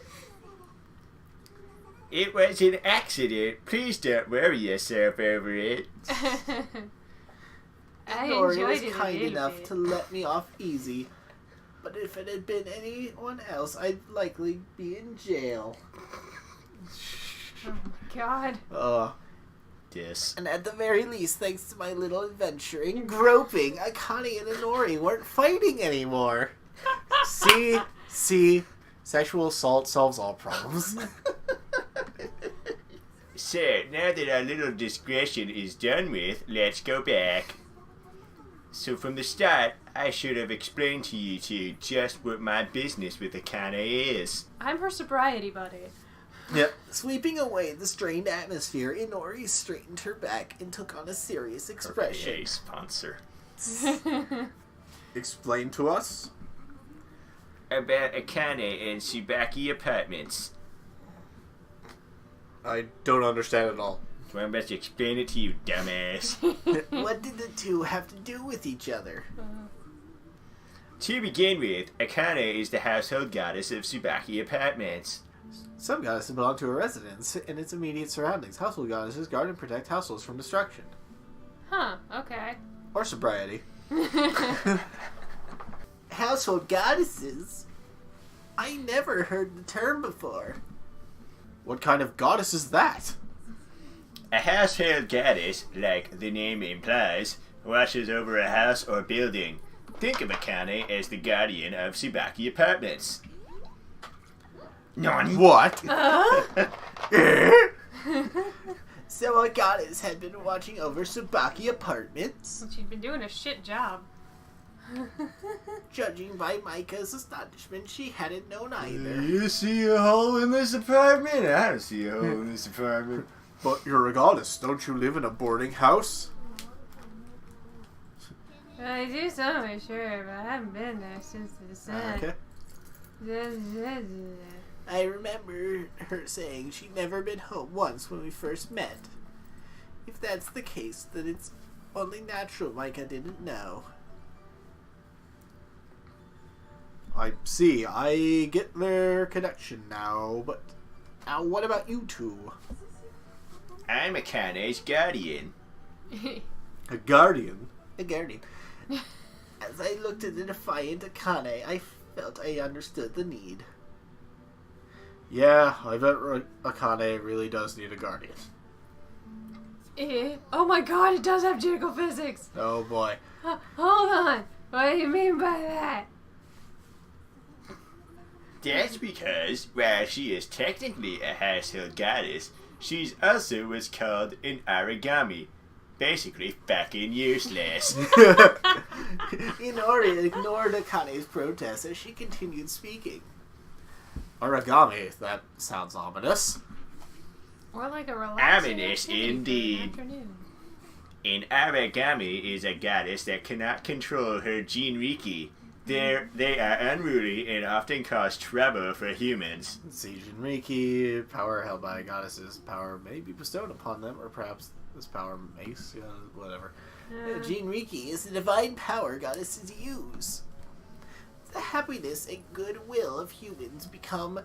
[SPEAKER 3] It was an accident. Please don't worry yourself over it.
[SPEAKER 2] I
[SPEAKER 1] Nori
[SPEAKER 2] enjoyed
[SPEAKER 1] was
[SPEAKER 2] it a
[SPEAKER 1] kind
[SPEAKER 2] little
[SPEAKER 1] enough
[SPEAKER 2] bit.
[SPEAKER 1] to let me off easy. But if it had been anyone else, I'd likely be in jail.
[SPEAKER 2] Oh my god.
[SPEAKER 3] Yes.
[SPEAKER 1] And at the very least, thanks to my little adventure in groping, Akane and Inori weren't fighting anymore. See, sexual assault solves all problems.
[SPEAKER 3] So, now that our little digression is done with, let's go back. So from the start, I should have explained to you two just what my business with Akane is.
[SPEAKER 2] I'm her sobriety buddy.
[SPEAKER 1] Yep. Sweeping away the strained atmosphere, Inori straightened her back and took on a serious expression.
[SPEAKER 3] Okay, sponsor.
[SPEAKER 5] Explain to us.
[SPEAKER 3] About Akane and Tsubaki Apartments.
[SPEAKER 5] I don't understand at all.
[SPEAKER 3] Well, I'm about to explain it to you, dumbass.
[SPEAKER 1] What did the two have to do with each other?
[SPEAKER 3] To begin with, Akane is the household goddess of Tsubaki Apartments.
[SPEAKER 1] Some goddesses belong to a residence and its immediate surroundings. Household goddesses guard and protect households from destruction.
[SPEAKER 2] Huh, okay.
[SPEAKER 1] Or sobriety. Household goddesses? I never heard the term before.
[SPEAKER 5] What kind of goddess is that?
[SPEAKER 3] A household goddess, like the name implies, watches over a house or building. Think of Akane as the guardian of Tsubaki Apartments. Nani?
[SPEAKER 5] What?
[SPEAKER 1] So a goddess had been watching over Tsubaki Apartments?
[SPEAKER 2] She'd been doing a shit job.
[SPEAKER 1] Judging by Micah's astonishment, she hadn't known either.
[SPEAKER 3] You see a hole in this apartment? I don't see a hole in this apartment.
[SPEAKER 5] But you're a goddess. Don't you live in a boarding house?
[SPEAKER 2] I do somewhere, sure, but I haven't been there since the descent.
[SPEAKER 5] Okay.
[SPEAKER 1] I remember her saying she'd never been home once when we first met. If that's the case, then it's only natural Micah didn't know.
[SPEAKER 5] I see. I get their connection now, but now what about you two?
[SPEAKER 3] I'm Akane's guardian.
[SPEAKER 5] A guardian?
[SPEAKER 1] A guardian. As I looked at the defiant Akane, I felt I understood the need.
[SPEAKER 5] Yeah, I bet Akane really does need a guardian.
[SPEAKER 2] Oh my god, it does have jiggle physics!
[SPEAKER 5] Oh boy.
[SPEAKER 2] Hold on! What do you mean by that?
[SPEAKER 3] That's because, while she is technically a household goddess, she's also what's called an origami. Basically, fucking useless.
[SPEAKER 1] Inori ignored Akane's protest as she continued speaking.
[SPEAKER 5] Origami, that sounds ominous.
[SPEAKER 2] Or like a relaxing
[SPEAKER 3] Ominous
[SPEAKER 2] activity for the
[SPEAKER 3] indeed.
[SPEAKER 2] afternoon.
[SPEAKER 3] An origami is a goddess that cannot control her jinriki. They are unruly and often cause trouble for humans.
[SPEAKER 5] Jinriki, power held by goddesses. Power may be bestowed upon them, or perhaps this power makes, whatever.
[SPEAKER 1] Jinriki is the divine power goddesses use. The happiness and goodwill of humans become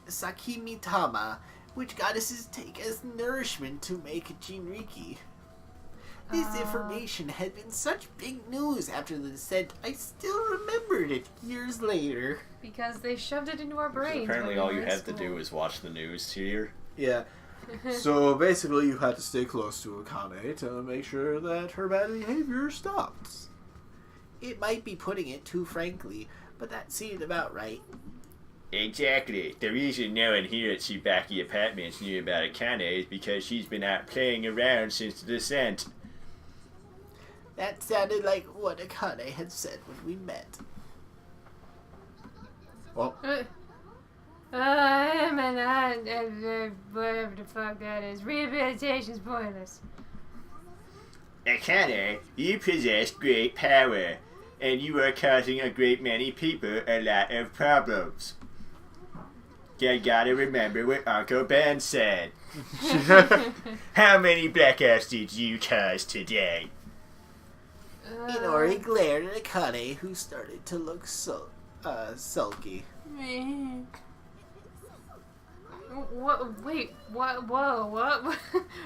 [SPEAKER 1] Sakimitama, which goddesses take as nourishment to make Jinriki. This information had been such big news after the descent, I still remembered it years later.
[SPEAKER 2] Because they shoved it into our brains.
[SPEAKER 4] Apparently
[SPEAKER 2] when we
[SPEAKER 4] all you
[SPEAKER 2] were in
[SPEAKER 4] have to
[SPEAKER 2] school.
[SPEAKER 4] do is watch the news here.
[SPEAKER 5] Yeah. So basically, you had to stay close to Akane to make sure that her bad behavior stopped.
[SPEAKER 1] It might be putting it too frankly, but that seemed about right.
[SPEAKER 3] Exactly. The reason no one here at Tsubaki Apartments knew about Akane is because she's been out playing around since the descent.
[SPEAKER 1] That sounded like what Akane had said when we met.
[SPEAKER 5] Well,
[SPEAKER 2] whatever the fuck that is. Rehabilitation spoilers.
[SPEAKER 3] Akane, you possess great power, and you are causing a great many people a lot of problems. You gotta remember what Uncle Ben said. How many blackouts did you cause today?
[SPEAKER 1] Inori glared at Akane, who started to look sulky.
[SPEAKER 2] What? Wait, what? Whoa, what?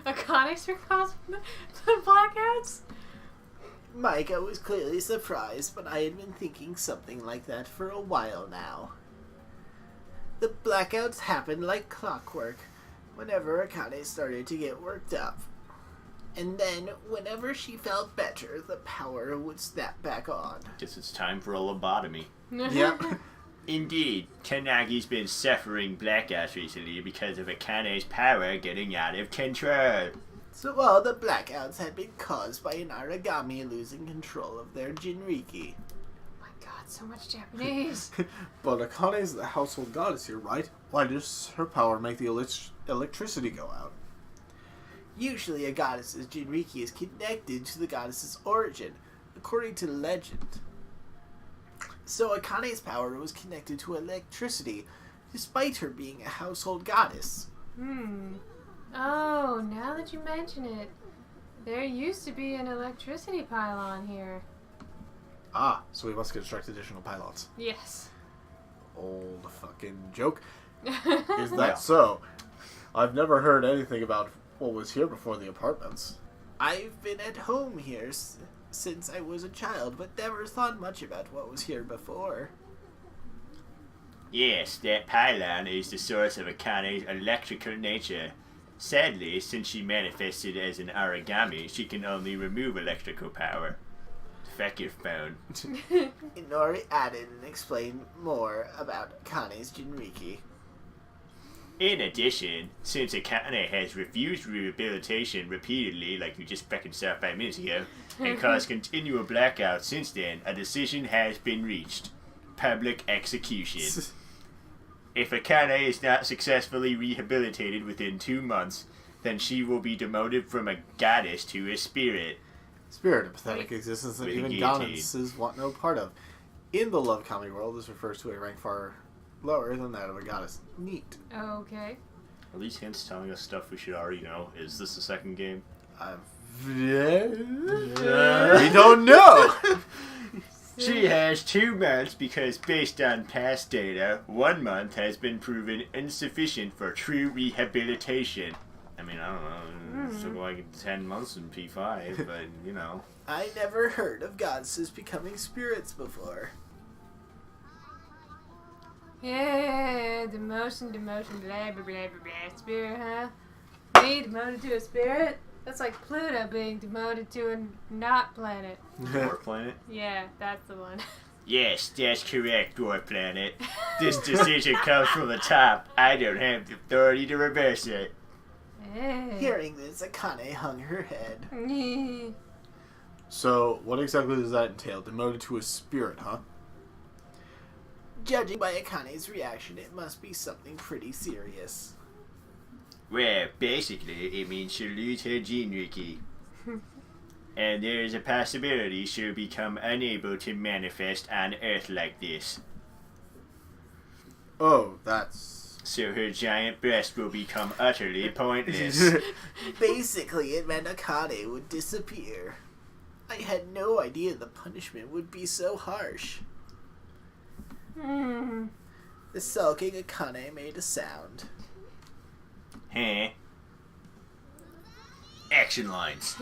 [SPEAKER 2] Akane's for causing the blackouts?
[SPEAKER 1] Micah was clearly surprised, but I had been thinking something like that for a while now. The blackouts happened like clockwork whenever Akane started to get worked up. And then, whenever she felt better, the power would snap back on.
[SPEAKER 3] Guess it's time for a lobotomy.
[SPEAKER 1] Yep.
[SPEAKER 3] Indeed, Tanagi's been suffering blackouts recently because of Akane's power getting out of control.
[SPEAKER 1] So all the blackouts had been caused by an Aragami losing control of their Jinriki.
[SPEAKER 2] My God, so much Japanese.
[SPEAKER 5] But Akane's the household goddess here, right? Why does her power make the electricity go out?
[SPEAKER 1] Usually a goddess's Jinriki is connected to the goddess's origin, according to legend. So Akane's power was connected to electricity, despite her being a household goddess.
[SPEAKER 2] Oh, now that you mention it, there used to be an electricity pylon here.
[SPEAKER 5] Ah, so we must construct additional pylons.
[SPEAKER 2] Yes.
[SPEAKER 5] Old fucking joke. Is
[SPEAKER 2] Is
[SPEAKER 5] that so? I've never heard anything about what was here before the apartments.
[SPEAKER 1] I've been at home here since I was a child, but never thought much about what was here before.
[SPEAKER 3] Yes, that pylon is the source of Akane's electrical nature. Sadly, since she manifested as an Aragami, she can only remove electrical power. Fuck your phone.
[SPEAKER 1] Inori added and explained more about Akane's Jinriki.
[SPEAKER 3] In addition, since Akane has refused rehabilitation repeatedly, like you just fucking said 5 minutes ago, and caused continual blackouts since then, a decision has been reached. Public execution. If Akane is not successfully rehabilitated within 2 months, then she will be demoted from a goddess to a spirit.
[SPEAKER 5] Spirit, a pathetic existence that
[SPEAKER 3] With a
[SPEAKER 5] even
[SPEAKER 3] guillotine.
[SPEAKER 5] goddesses want no part of. In the love comedy world, this refers to a rank far lower than that of a goddess. Neat.
[SPEAKER 2] Okay.
[SPEAKER 4] Are these hints telling us stuff we should already know? Is this the second game?
[SPEAKER 5] We don't know!
[SPEAKER 3] She has 2 months because, based on past data, 1 month has been proven insufficient for true rehabilitation.
[SPEAKER 4] I mean, I don't know. It took like 10 months in P5, but, you know.
[SPEAKER 1] I never heard of goddesses becoming spirits before.
[SPEAKER 2] Yeah, demotion, blah, blah, blah, blah, blah. Spirit, huh? Me demoted to a spirit? That's like Pluto being demoted to a not planet.
[SPEAKER 4] Dwarf planet?
[SPEAKER 2] Yeah, that's the one.
[SPEAKER 3] Yes, that's correct, Dwarf Planet. This decision comes from the top. I don't have the authority to reverse it.
[SPEAKER 2] Yeah.
[SPEAKER 1] Hearing this, Akane hung her head.
[SPEAKER 5] So, what exactly does that entail? Demoted to a spirit, huh?
[SPEAKER 1] Judging by Akane's reaction, it must be something pretty serious.
[SPEAKER 3] Well, basically, it means she'll lose her Jinriki. And there is a possibility she'll become unable to manifest on Earth like this.
[SPEAKER 5] Oh, that's...
[SPEAKER 3] So her giant breast will become utterly pointless.
[SPEAKER 1] Basically, it meant Akane would disappear. I had no idea the punishment would be so harsh. The sulking Akane made a sound.
[SPEAKER 3] Huh? Action lines.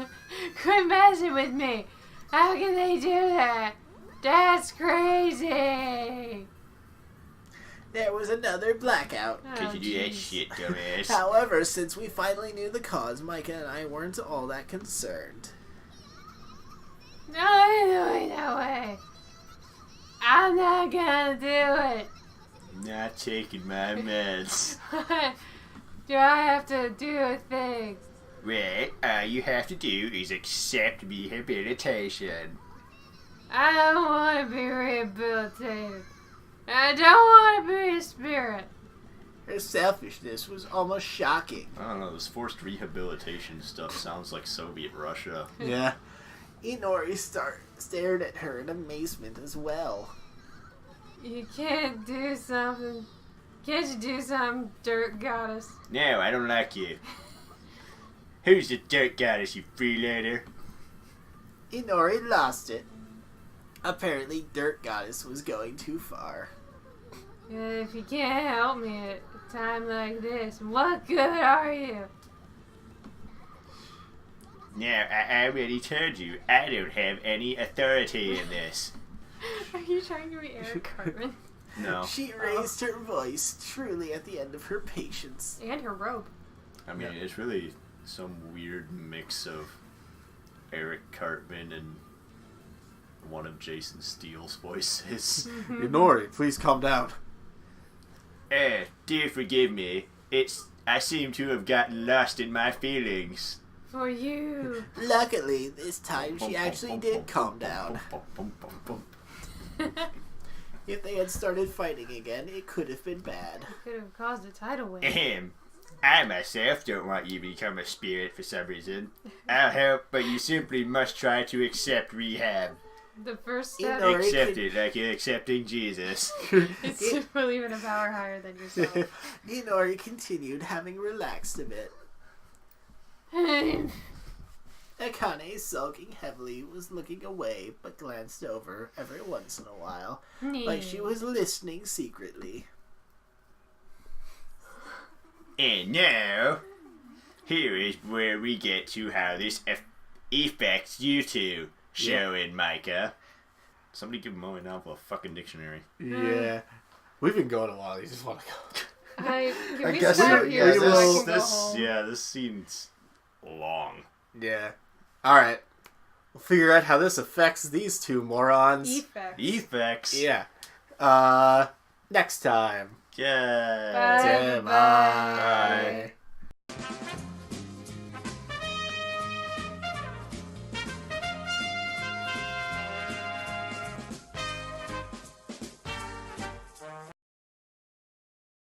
[SPEAKER 2] Quit messing with me! How can they do that? That's crazy!
[SPEAKER 1] There was another blackout.
[SPEAKER 3] Could you do that
[SPEAKER 2] jeez.
[SPEAKER 3] shit, dumbass?
[SPEAKER 1] However, since we finally knew the cause, Micah and I weren't all that concerned.
[SPEAKER 2] No, ain't no way. I'm not gonna do it.
[SPEAKER 3] Not taking my meds.
[SPEAKER 2] Do I have to do a thing?
[SPEAKER 3] Well, all you have to do is accept rehabilitation.
[SPEAKER 2] I don't want to be rehabilitated. I don't want to be a spirit.
[SPEAKER 1] Her selfishness was almost shocking.
[SPEAKER 4] I don't know, this forced rehabilitation stuff sounds like Soviet Russia.
[SPEAKER 5] Yeah.
[SPEAKER 1] Inori stared at her in amazement as well.
[SPEAKER 2] You can't do something. Can't you do something, dirt goddess?
[SPEAKER 3] No, I don't like you. Who's the dirt goddess, you freelander?
[SPEAKER 1] Inori lost it. Apparently, Dirt Goddess was going too far.
[SPEAKER 2] If you can't help me at a time like this, what good are you?
[SPEAKER 3] Now, I already told you, I don't have any authority in this.
[SPEAKER 2] Are you trying to be Eric Cartman?
[SPEAKER 3] No.
[SPEAKER 1] She raised her voice, truly at the end of her patience.
[SPEAKER 2] And her robe.
[SPEAKER 3] I mean, it's really some weird mix of Eric Cartman and one of Jason Steele's voices.
[SPEAKER 1] Inori, please calm down.
[SPEAKER 3] Do forgive me. I seem to have gotten lost in my feelings.
[SPEAKER 2] For you.
[SPEAKER 1] Luckily, this time she actually did calm down. If they had started fighting again, it could have been bad.
[SPEAKER 2] Could have caused a tidal wave.
[SPEAKER 3] Ahem. I myself don't want you to become a spirit for some reason. I'll help, but you simply must try to accept rehab.
[SPEAKER 2] The first step
[SPEAKER 1] Inori
[SPEAKER 3] Accept
[SPEAKER 1] can-
[SPEAKER 3] it like you're accepting Jesus.
[SPEAKER 2] is to believe in a power higher than yourself.
[SPEAKER 1] Inori continued, having relaxed a bit. Akane, sulking heavily, was looking away, but glanced over every once in a while, like she was listening secretly.
[SPEAKER 3] And now, here is where we get to how this affects you two, Sho and Micah. Somebody give Moe and Alpha a fucking dictionary.
[SPEAKER 1] Yeah. We've been going a while. You just want to go.
[SPEAKER 2] Can
[SPEAKER 1] I
[SPEAKER 2] we
[SPEAKER 1] guess
[SPEAKER 2] stop
[SPEAKER 1] we-
[SPEAKER 2] here
[SPEAKER 1] we
[SPEAKER 2] so I
[SPEAKER 1] will-
[SPEAKER 2] can go home?
[SPEAKER 4] This scene's long.
[SPEAKER 1] Yeah. Alright. We'll figure out how this affects these two morons.
[SPEAKER 2] Effects.
[SPEAKER 4] Effects.
[SPEAKER 1] Yeah. Next time.
[SPEAKER 4] Yeah.
[SPEAKER 2] Bye.
[SPEAKER 1] Yeah, bye.
[SPEAKER 4] Bye.